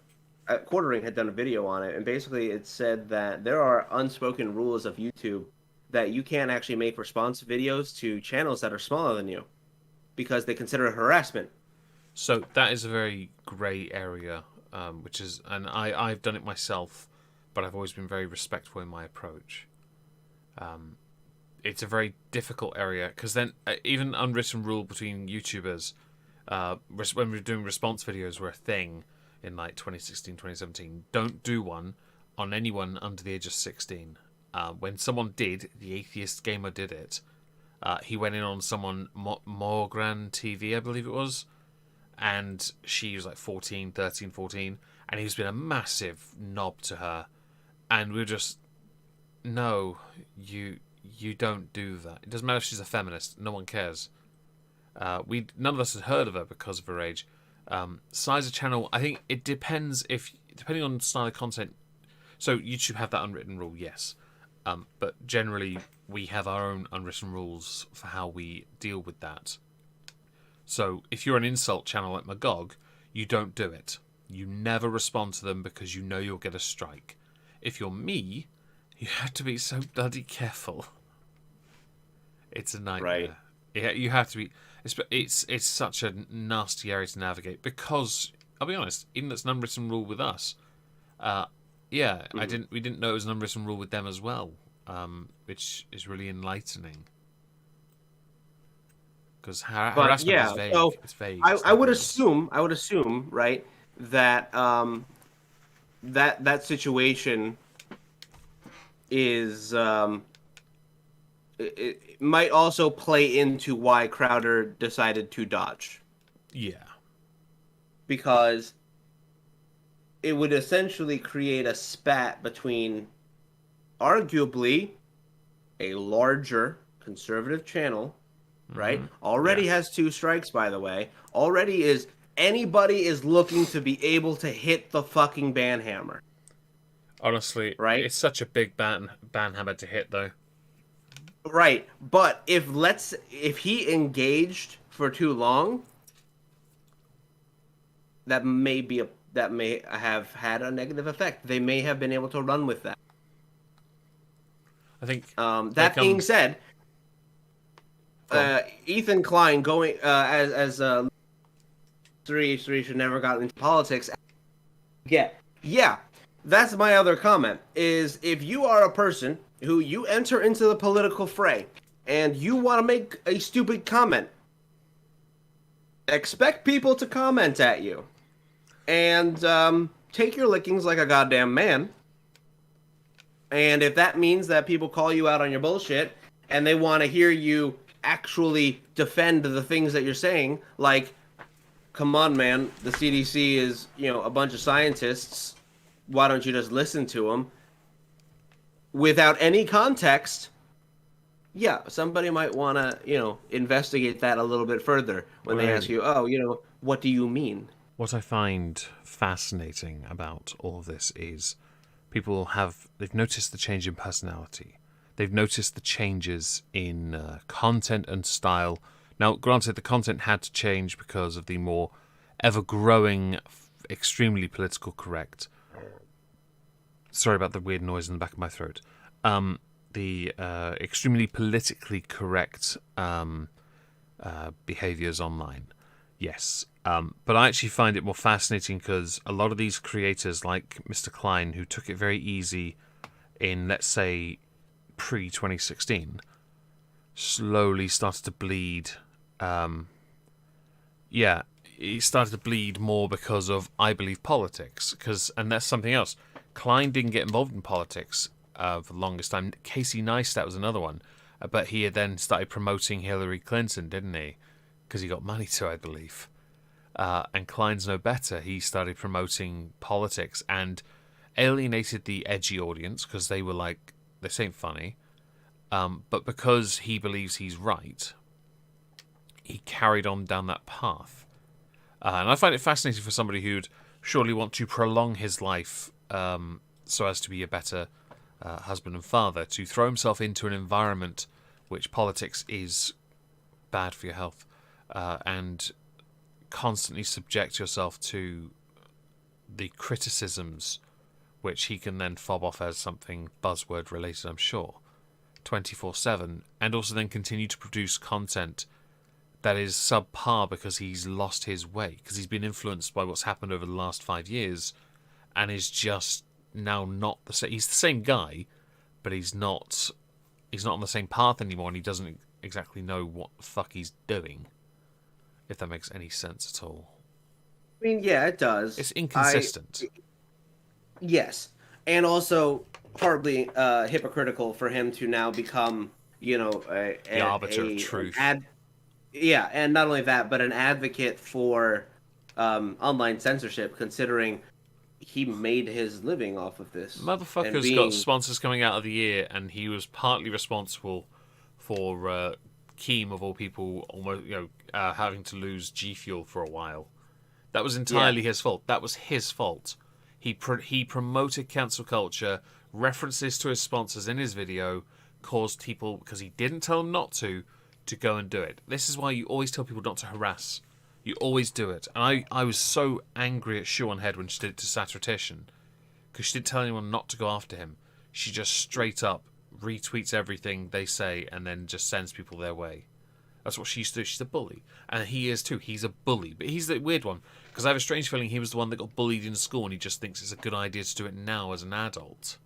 Quartering had done a video on it, and basically it said that there are unspoken rules of YouTube that you can't actually make response videos to channels that are smaller than you because they consider it harassment.
So that is a very grey area, and I've done it myself, but I've always been very respectful in my approach. It's a very difficult area because then even unwritten rule between YouTubers, when we were doing response videos were a thing in like 2016, 2017. Don't do one on anyone under the age of 16. When someone did, the atheist gamer did it. He went in on someone, Morgan TV, I believe it was, and she was like 13, 14, and he's been a massive knob to her, and we're just, no, you don't do that. It doesn't matter if she's a feminist, no one cares. None of us had heard of her because of her age. Size of channel, I think it depends depending on style of content. So YouTube have that unwritten rule, yes. But generally, we have our own unwritten rules for how we deal with that. So, if you're an insult channel like Magog, you don't do it. You never respond to them because you know you'll get a strike. If you're me, you have to be so bloody careful. It's a nightmare.
Right.
Yeah, you have to be. It's such a nasty area to navigate because I'll be honest, even though it's an unwritten rule with us. Yeah, we didn't know it was an unwritten rule with them as well, which is really enlightening. Because harassment is vague.
So
it's vague.
I would assume, right, that that situation is it might also play into why Crowder decided to dodge.
Yeah.
Because it would essentially create a spat between arguably a larger conservative channel, right? Already has 2 strikes, by the way. Anybody is looking to be able to hit the fucking ban hammer.
Honestly,
right?
It's such a big ban hammer to hit, though.
Right, but if he engaged for too long, that may have had a negative effect. They may have been able to run with that.
I think.
That being said, Ethan Klein going as H3 should never got into politics. Yeah, that's my other comment, is if you are a person who you enter into the political fray and you want to make a stupid comment, expect people to comment at you. And take your lickings like a goddamn man. And if that means that people call you out on your bullshit and they want to hear you actually defend the things that you're saying, like, come on, man, the CDC is, a bunch of scientists. Why don't you just listen to them? Without any context, yeah, somebody might want to, investigate that a little bit further when they ask you, what do you mean?
What I find fascinating about all of this is they've noticed the change in personality. They've noticed the changes in content and style. Now, granted, the content had to change because of the more ever-growing, extremely political correct... Sorry about the weird noise in the back of my throat. The extremely politically correct behaviours online. Yes. But I actually find it more fascinating because a lot of these creators, like Mr. Klein, who took it very easy in, let's say, pre-2016, slowly started to bleed. He started to bleed more because of, I believe, politics. And that's something else. Klein didn't get involved in politics for the longest time. Casey Neistat was another one. But he had then started promoting Hillary Clinton, didn't he? Because he got money to, I believe. And Klein's no better. He started promoting politics and alienated the edgy audience because they were like, this ain't funny. But because he believes he's right, he carried on down that path. And I find it fascinating for somebody who'd surely want to prolong his life so as to be a better husband and father, to throw himself into an environment which politics is bad for your health, and constantly subject yourself to the criticisms which he can then fob off as something buzzword related, I'm sure, 24/7, and also then continue to produce content that is subpar because he's lost his way, because he's been influenced by what's happened over the last 5 years and is just now not the same. He's the same guy, but he's not on the same path anymore, and he doesn't exactly know what the fuck he's doing, if that makes any sense at all.
I mean, yeah, it does.
It's inconsistent.
Yes. And also horribly hypocritical for him to now become, the
arbiter of truth.
And not only that, but an advocate for online censorship, considering he made his living off of this.
Motherfucker's got sponsors coming out of the year, and he was partly responsible for Keem, of all people, almost having to lose G Fuel for a while. That was entirely his fault. That was his fault. He promoted cancel culture, references to his sponsors in his video, caused people, because he didn't tell them not to go and do it. This is why you always tell people not to harass. You always do it. And I was so angry at Shoe on Head when she did it to Satirtician, because she didn't tell anyone not to go after him. She just straight up retweets everything they say and then just sends people their way. That's what she used to do. She's a bully. And he is too. He's a bully. But he's the weird one, because I have a strange feeling he was the one that got bullied in school and he just thinks it's a good idea to do it now as an adult.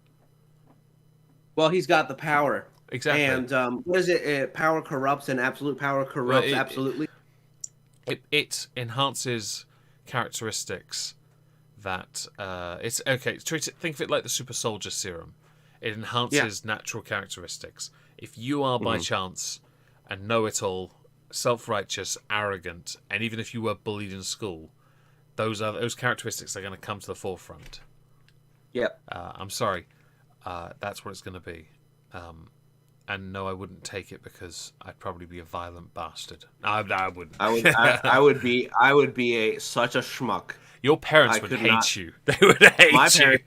Well, he's got the power.
Exactly.
And what is it? Power corrupts, and absolute power corrupts absolutely.
It enhances characteristics that it's okay. Think of it like the super soldier serum. It enhances natural characteristics. If you are by chance a know-it-all, self-righteous, arrogant, and even if you were bullied in school, those characteristics are going to come to the forefront.
Yep.
I'm sorry. That's what it's going to be. And no, I wouldn't take it because I'd probably be a violent bastard. I wouldn't.
I would be such a schmuck.
Your parents would hate you. They would hate
my
you.
Parents,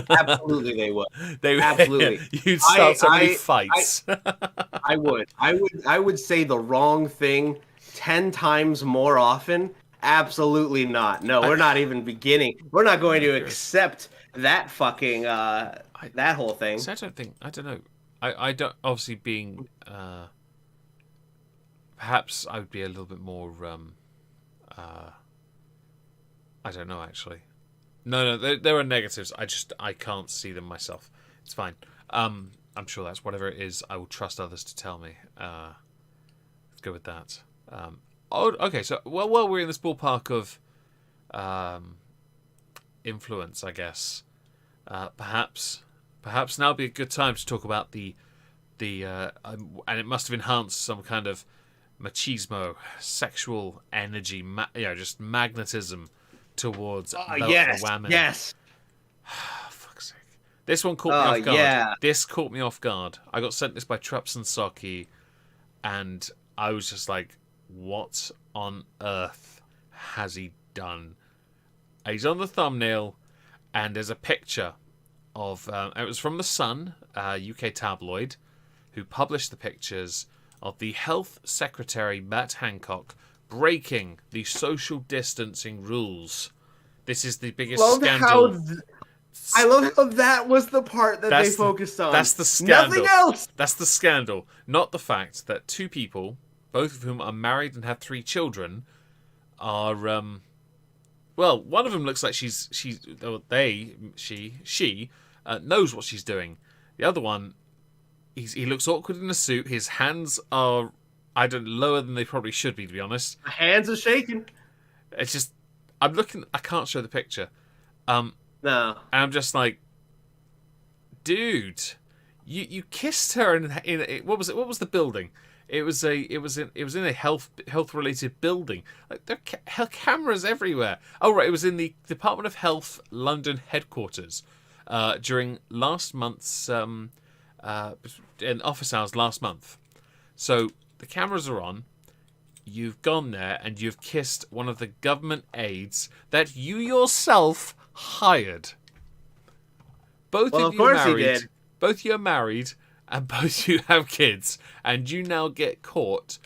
absolutely, they would.
They would,
absolutely.
You'd start so many fights.
I would say the wrong thing 10 times more often. Absolutely not. No, we're not even beginning. We're not going to accept that fucking that whole thing.
So I don't know. I don't, obviously being, perhaps I would be a little bit more, I don't know actually. No, there are negatives. I can't see them myself. It's fine. I'm sure that's whatever it is. I will trust others to tell me. Let's go with that. Okay. So while we're in this ballpark of influence, I guess perhaps now would be a good time to talk about the and it must have enhanced some kind of machismo, sexual energy, just magnetism towards the women.
Yes.
Fuck's sake. This one caught me off guard.
Yeah.
This caught me off guard. I got sent this by Trups and Saki, and I was just like, what on earth has he done? He's on the thumbnail, and there's a picture of... it was from The Sun, UK tabloid, who published the pictures of the Health Secretary, Matt Hancock, breaking the social distancing rules. This is the biggest scandal.
I love how that was the part that they focused on.
That's the scandal.
Nothing else!
That's the scandal. Not the fact that two people, both of whom are married and have 3 children, are... well, one of them looks like she knows what she's doing. The other one, he looks awkward in a suit. His hands are, lower than they probably should be, to be honest.
My hands are shaking.
It's just, I'm looking, I can't show the picture.
No.
And I'm just like, dude, you kissed her in what was it? What was the building? It was in a health related building. Like there are cameras everywhere. Oh right, it was in the Department of Health London headquarters during last month's in office hours last month. So the cameras are on. You've gone there and you've kissed one of the government aides that you yourself hired. Both of you are married. Both of you are married. And both you have kids, and you now get caught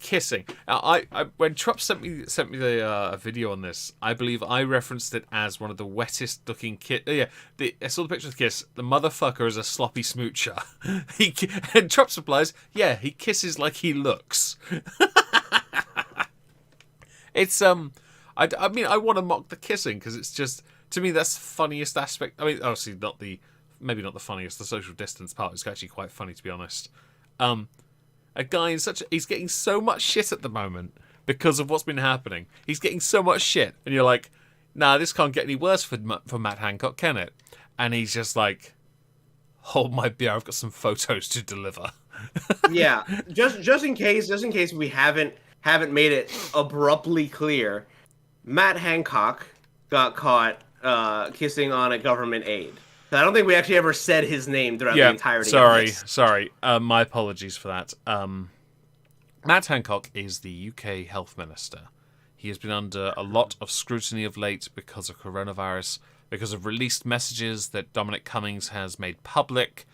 kissing. Now, I when Trupp sent me the video on this, I believe I referenced it as one of the wettest looking kiss. I saw the picture of the kiss. The motherfucker is a sloppy smoocher. And Trupp replies, "Yeah, he kisses like he looks." It's I mean, I want to mock the kissing because it's just, to me, that's the funniest aspect. I mean, obviously maybe not the funniest. The social distance part is actually quite funny, to be honest. A guy he's getting so much shit at the moment because of what's been happening. He's getting so much shit, and you're like, nah, this can't get any worse for Matt Hancock, can it? And he's just like, hold my beer, I've got some photos to deliver.
Yeah, just in case we haven't made it abruptly clear, Matt Hancock got caught kissing on a government aide. I don't think we actually ever said his name throughout the entirety of this.
Sorry. My apologies for that. Matt Hancock is the UK Health Minister. He has been under a lot of scrutiny of late because of coronavirus, because of released messages that Dominic Cummings has made public,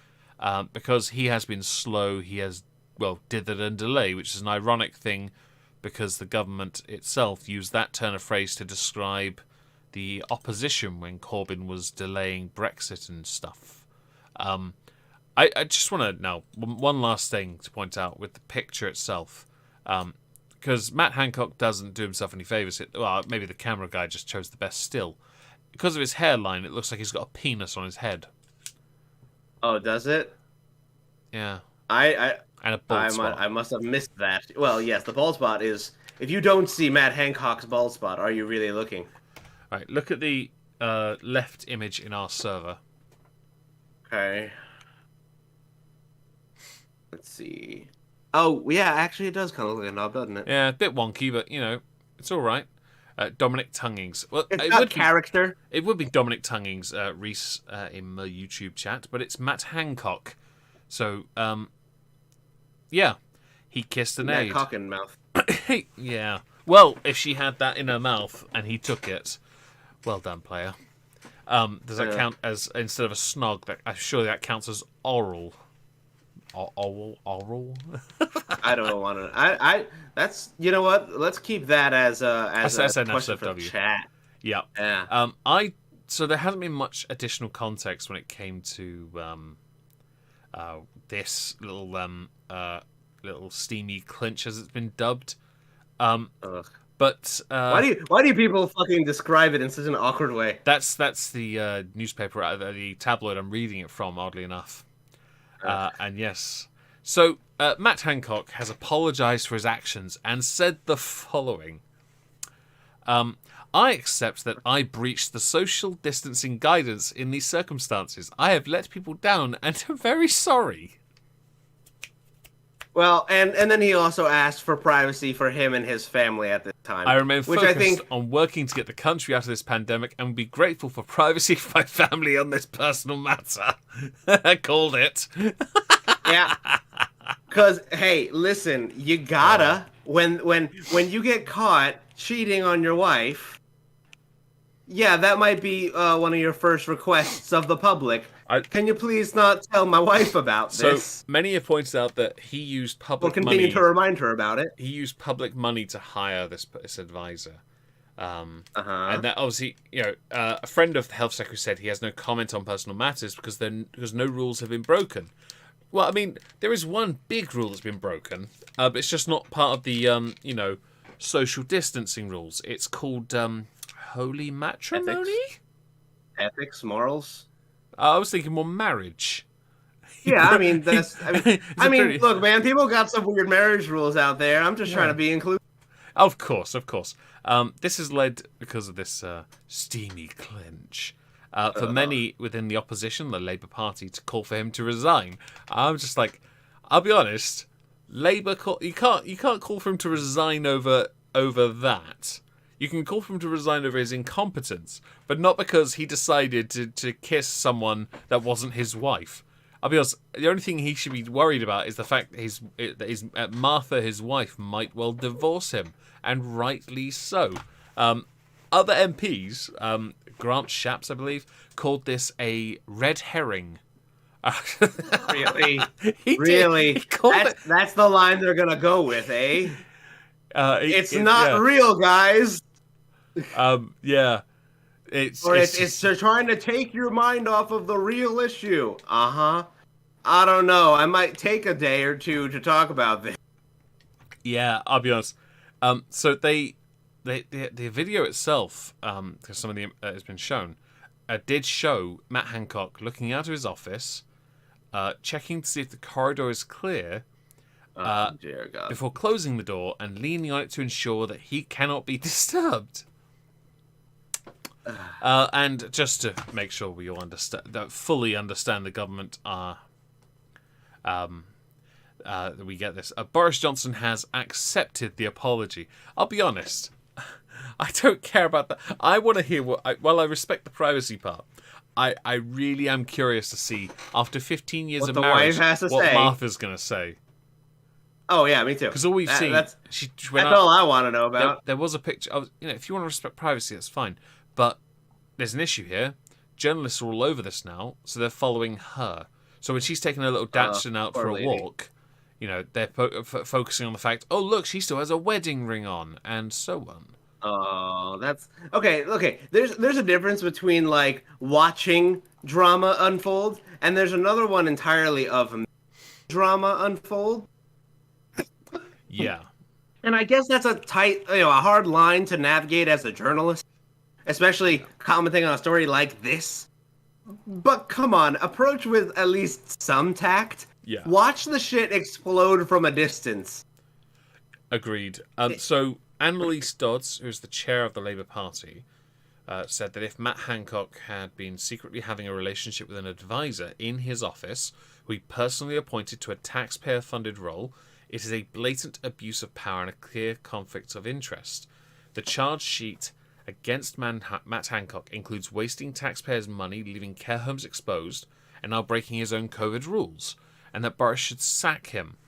because he has been slow. He has, dithered and delay, which is an ironic thing because the government itself used that turn of phrase to describe the opposition when Corbyn was delaying Brexit and stuff. I just want to now, one last thing to point out with the picture itself, because Matt Hancock doesn't do himself any favours. Well, maybe the camera guy just chose the best still. Because of his hairline, it looks like he's got a penis on his head.
Oh, does it?
Yeah.
And
a bald spot.
I must have missed that. Well, yes, the bald spot is... If you don't see Matt Hancock's bald spot, are you really looking?
Right, look at the left image in our server.
Okay. Let's see. Oh, yeah, actually it does kind of look like a knob, doesn't it?
Yeah, a bit wonky, but, it's all right. Dominic Tungings. Well,
it's got character.
It would be Dominic Tungings, Reese, in the YouTube chat, but it's Matt Hancock. So, yeah, he kissed an aide.
Matt cock in mouth.
Yeah. Well, if she had that in her mouth and he took it, well done, player. Does that count as, instead of a snog, I'm sure that counts as oral? Oral?
I don't want to. I. That's, you know what? Let's keep that as a question for the chat.
Yeah.
Yeah.
So there hasn't been much additional context when it came to this little steamy clinch, as it's been dubbed. But But
why do people fucking describe it in such an awkward way?
That's the newspaper, the tabloid I'm reading it from, oddly enough. And yes, so Matt Hancock has apologized for his actions and said the following. I accept that I breached the social distancing guidance in these circumstances. I have let people down and am very sorry.
Well, and then he also asked for privacy for him and his family at this time.
I remain focused on working to get the country out of this pandemic and be grateful for privacy for my family on this personal matter. I called it.
Yeah. Because, hey, listen, you gotta, when you get caught cheating on your wife, yeah, that might be one of your first requests of the public. Can you please not tell my wife about this?
So many have pointed out that he used public money.
We'll continue to remind her about it.
He used public money to hire this advisor. And that obviously, a friend of the health secretary said he has no comment on personal matters because no rules have been broken. Well, I mean, there is one big rule that's been broken, but it's just not part of the, social distancing rules. It's called holy matrimony?
Ethics, morals?
I was thinking more marriage.
Yeah, I mean, look, man, people got some weird marriage rules out there. I'm just trying to be inclusive.
Of course. This has led, because of this steamy clinch, for many within the opposition, the Labour Party, to call for him to resign. I'm just like, I'll be honest, Labour, you can't call for him to resign over that. You can call for him to resign over his incompetence, but not because he decided to kiss someone that wasn't his wife. I'll be honest, the only thing he should be worried about is the fact that Martha, his wife, might well divorce him, and rightly so. Other MPs, Grant Shapps, I believe, called this a red herring.
Really? Really? That's the line they're going to go with, eh? It's not real, guys.
Yeah.
It's they're trying to take your mind off of the real issue. I don't know. I might take a day or two to talk about this.
Yeah, I'll be honest. So the video itself, because some of the has been shown, did show Matt Hancock looking out of his office, checking to see if the corridor is clear,
dear God,
before closing the door and leaning on it to ensure that he cannot be disturbed. And just to make sure we all fully understand the government that we get this. Boris Johnson has accepted the apology. I'll be honest, I don't care about that. I want to hear while I respect the privacy part, I really am curious to see, after 15 years of marriage, what Martha's going to say.
Oh, yeah, me too.
Because all we've seen...
That's all I want to know about.
There was a picture of... if you want to respect privacy, that's fine. But there's an issue here. Journalists are all over this now, so they're following her. So when she's taking her little Dachshund out for a walk, they're focusing on the fact, oh, look, she still has a wedding ring on, and so on.
Oh, that's... Okay. There's a difference between, like, watching drama unfold, and there's another one entirely of drama unfold.
Yeah.
And I guess that's a tight, a hard line to navigate as a journalist, especially commenting on a story like this. But come on, approach with at least some tact.
Yeah.
Watch the shit explode from a distance.
Agreed. So Annalise Dodds, who's the chair of the Labour Party, said that if Matt Hancock had been secretly having a relationship with an advisor in his office, who he personally appointed to a taxpayer-funded role, it is a blatant abuse of power and a clear conflict of interest. The charge sheet against Matt Hancock includes wasting taxpayers' money, leaving care homes exposed, and now breaking his own COVID rules, and that Boris should sack him.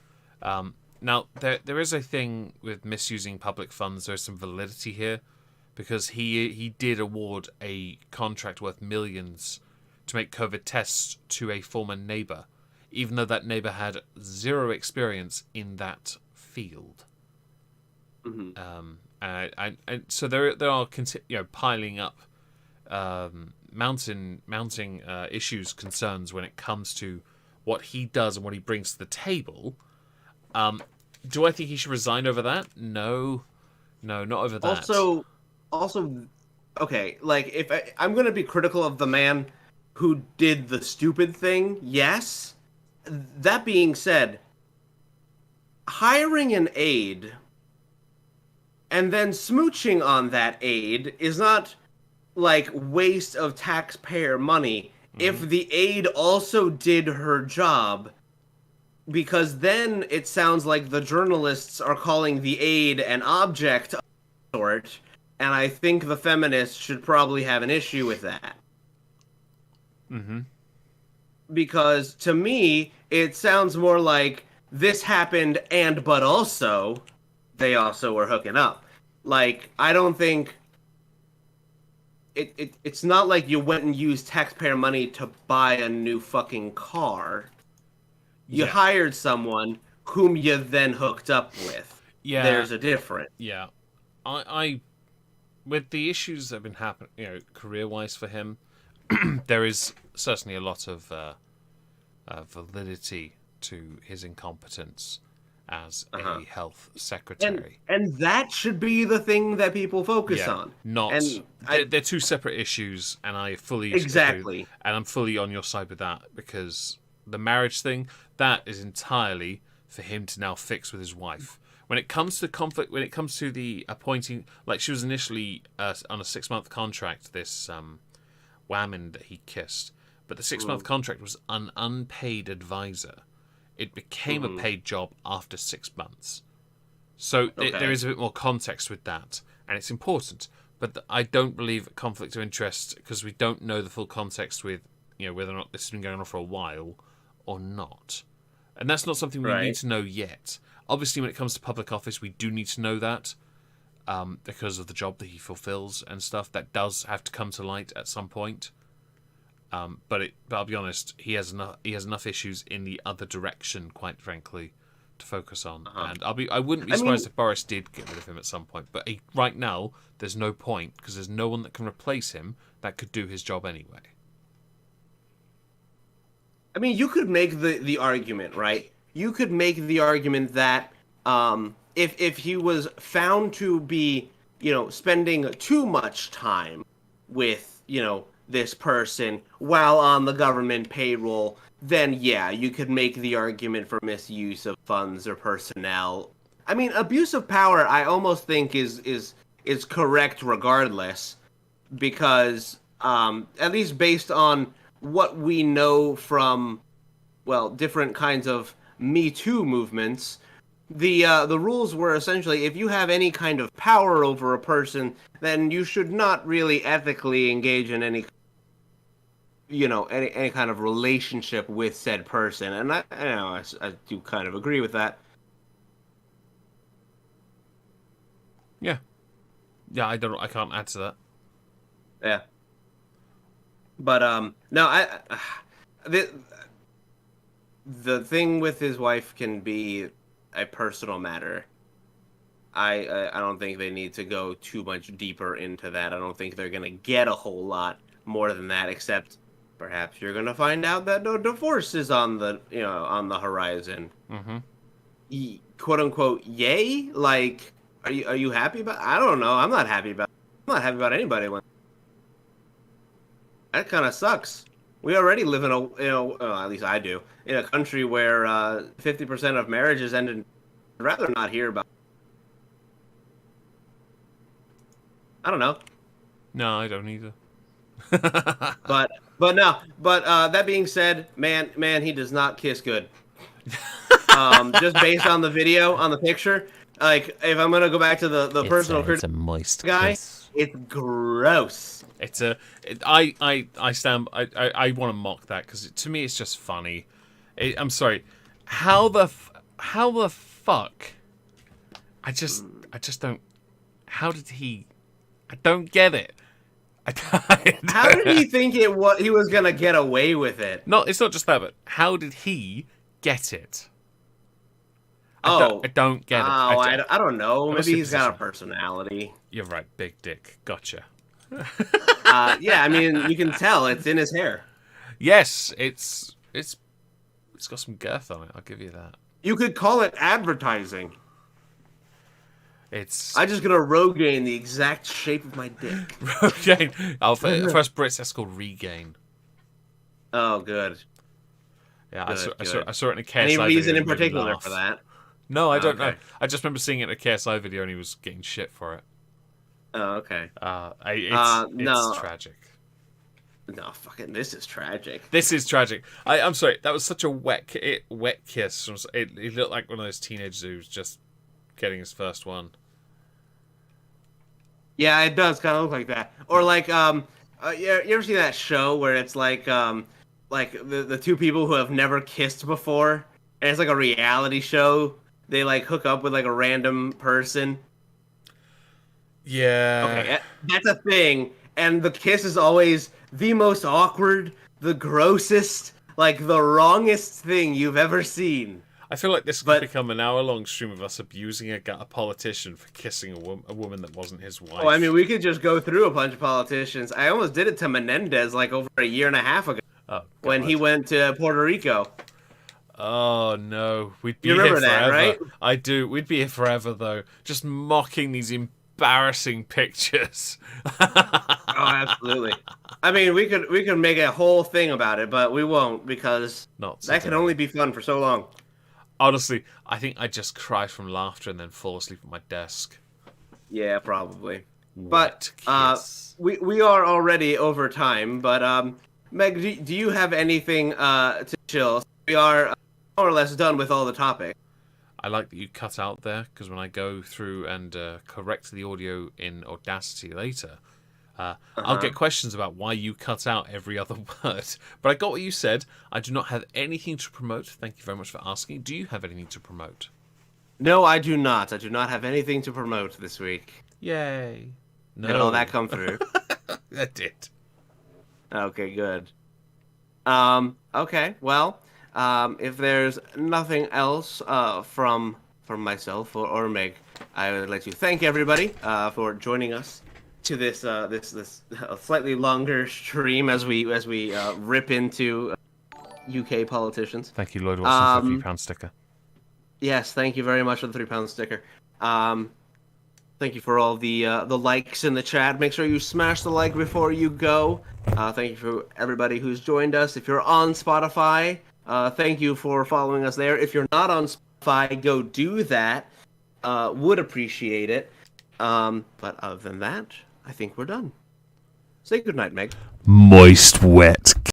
Now, there is a thing with misusing public funds. There's some validity here, because he did award a contract worth millions to make COVID tests to a former neighbour, even though that neighbour had zero experience in that field. Mm-hmm. And so there are piling up mounting issues, concerns when it comes to what he does and what he brings to the table. Do I think he should resign over that? No. No, not over that.
Also, okay, like if I'm going to be critical of the man who did the stupid thing, yes. That being said, hiring an aide and then smooching on that aide is not like waste of taxpayer money if the aide also did her job, because then it sounds like the journalists are calling the aide an object of sort, and I think the feminists should probably have an issue with that.
Mm-hmm.
Because to me, it sounds more like this happened but also they also were hooking up. Like, I don't think it's not like you went and used taxpayer money to buy a new fucking car. You hired someone whom you then hooked up with.
Yeah.
There's a difference.
Yeah. I with the issues that have been happening, career-wise for him, there is certainly a lot of validity to his incompetence as a health secretary.
And that should be the thing that people focus on.
They're two separate issues, and I fully
agree,
and I'm fully on your side with that, because the marriage thing, that is entirely for him to now fix with his wife. When it comes to conflict, when it comes to the appointing, like she was initially on a 6-month contract, this whammon that he kissed, but the 6-month contract was an unpaid advisor. It became a paid job after 6 months. So there is a bit more context with that, and it's important. But I don't believe conflict of interest, because we don't know the full context with whether or not this has been going on for a while or not. And that's not something we need to know yet. Obviously, when it comes to public office, we do need to know that because of the job that he fulfills and stuff. That does have to come to light at some point. But I'll be honest, he has enough issues in the other direction, quite frankly, to focus on. And I wouldn't be surprised if Boris did get rid of him at some point. But right now, there's no point, because there's no one that can replace him that could do his job anyway.
I mean, you could make the argument, right? You could make the argument that if he was found to be, spending too much time with, this person while on the government payroll, then yeah, you could make the argument for misuse of funds or personnel. I mean, abuse of power, I almost think is correct regardless, because at least based on what we know from, different kinds of Me Too movements, the rules were essentially, if you have any kind of power over a person, then you should not really ethically engage in any kind of relationship with said person. And I do kind of agree with that.
Yeah, I can't add to that.
Yeah, but no, the thing with his wife can be a personal matter. I don't think they need to go too much deeper into that. I don't think they're gonna get a whole lot more than that, except perhaps you're gonna find out that no divorce is on the horizon. Quote unquote, yay! Like, are you happy about? I don't know. I'm not happy about anybody. That kind of sucks. We already live in at least I do, in a country where 50% of marriages end in. I'd rather not hear about. I don't know.
No, I don't either.
but that being said, man, he does not kiss good. Just based on the video, on the picture, like if I'm gonna go back to the personal
it's a moist
guy,
kiss.
It's gross.
I want to mock that, because to me it's just funny. I'm sorry. How the fuck? I just don't. How did he? I don't get it.
How did he think he was gonna get away with it?
No, it's not just that, but how did he get it?
I
don't get it.
I don't know. Maybe he's got a personality.
You're right, big dick. Gotcha.
Yeah, I mean, you can tell it's in his hair.
Yes, it's got some girth on it. I'll give you that.
You could call it advertising. I'm just gonna Rogaine the exact shape of my dick.
Rogaine. First Brits, that's called regain.
Oh, good.
Yeah,
Good,
I saw it in a KSI
Any
video.
reason in
and it made me
particular
laugh.
for that?
No, I don't know. I just remember seeing it in a KSI video and he was getting shit for it.
Oh, okay.
It's tragic.
No, fucking, this is tragic.
This is tragic. I'm sorry, that was such a wet kiss. It looked like one of those teenagers who was just getting his first one.
Yeah, it does kind of look like that. Or like, you ever see that show where it's like the two people who have never kissed before, and it's like a reality show. They like hook up with like a random person.
Yeah.
Okay, that's a thing, and the kiss is always the most awkward, the grossest, like the wrongest thing you've ever seen.
I feel like this could become an hour-long stream of us abusing a politician for kissing a woman that wasn't his wife.
Oh, I mean, we could just go through a bunch of politicians. I almost did it to Menendez like over a year and a half ago when he went to Puerto Rico.
Oh, no. We'd be
you remember
here forever.
That, right?
I do. We'd be here forever, though. Just mocking these embarrassing pictures.
Oh, absolutely. I mean, we could make a whole thing about it, but we won't because that can only be fun for so long.
Honestly, I think I'd just cry from laughter and then fall asleep at my desk.
Yeah, probably.
But
we are already over time. But Meg, do you have anything to chill? We are more or less done with all the topics.
I like that you cut out there because when I go through and correct the audio in Audacity later, I'll get questions about why you cut out every other word. But I got what you said. I do not have anything to promote. Thank you very much for asking. Do you have anything to promote?
No, I do not. I do not have anything to promote this week.
Yay. No.
Did all that come through?
That did.
Okay, good. Okay, well, if there's nothing else from myself or Meg, I would like to thank everybody for joining us to this this slightly longer stream as we rip into UK politicians.
Thank you, Lloyd Watson, for the £3 sticker.
Yes, thank you very much for the £3 sticker. Thank you for all the likes in the chat. Make sure you smash the like before you go. Thank you for everybody who's joined us. If you're on Spotify, thank you for following us there. If you're not on Spotify, go do that. Would appreciate it. But other than that, I think we're done. Say goodnight, Meg.
Moist, wet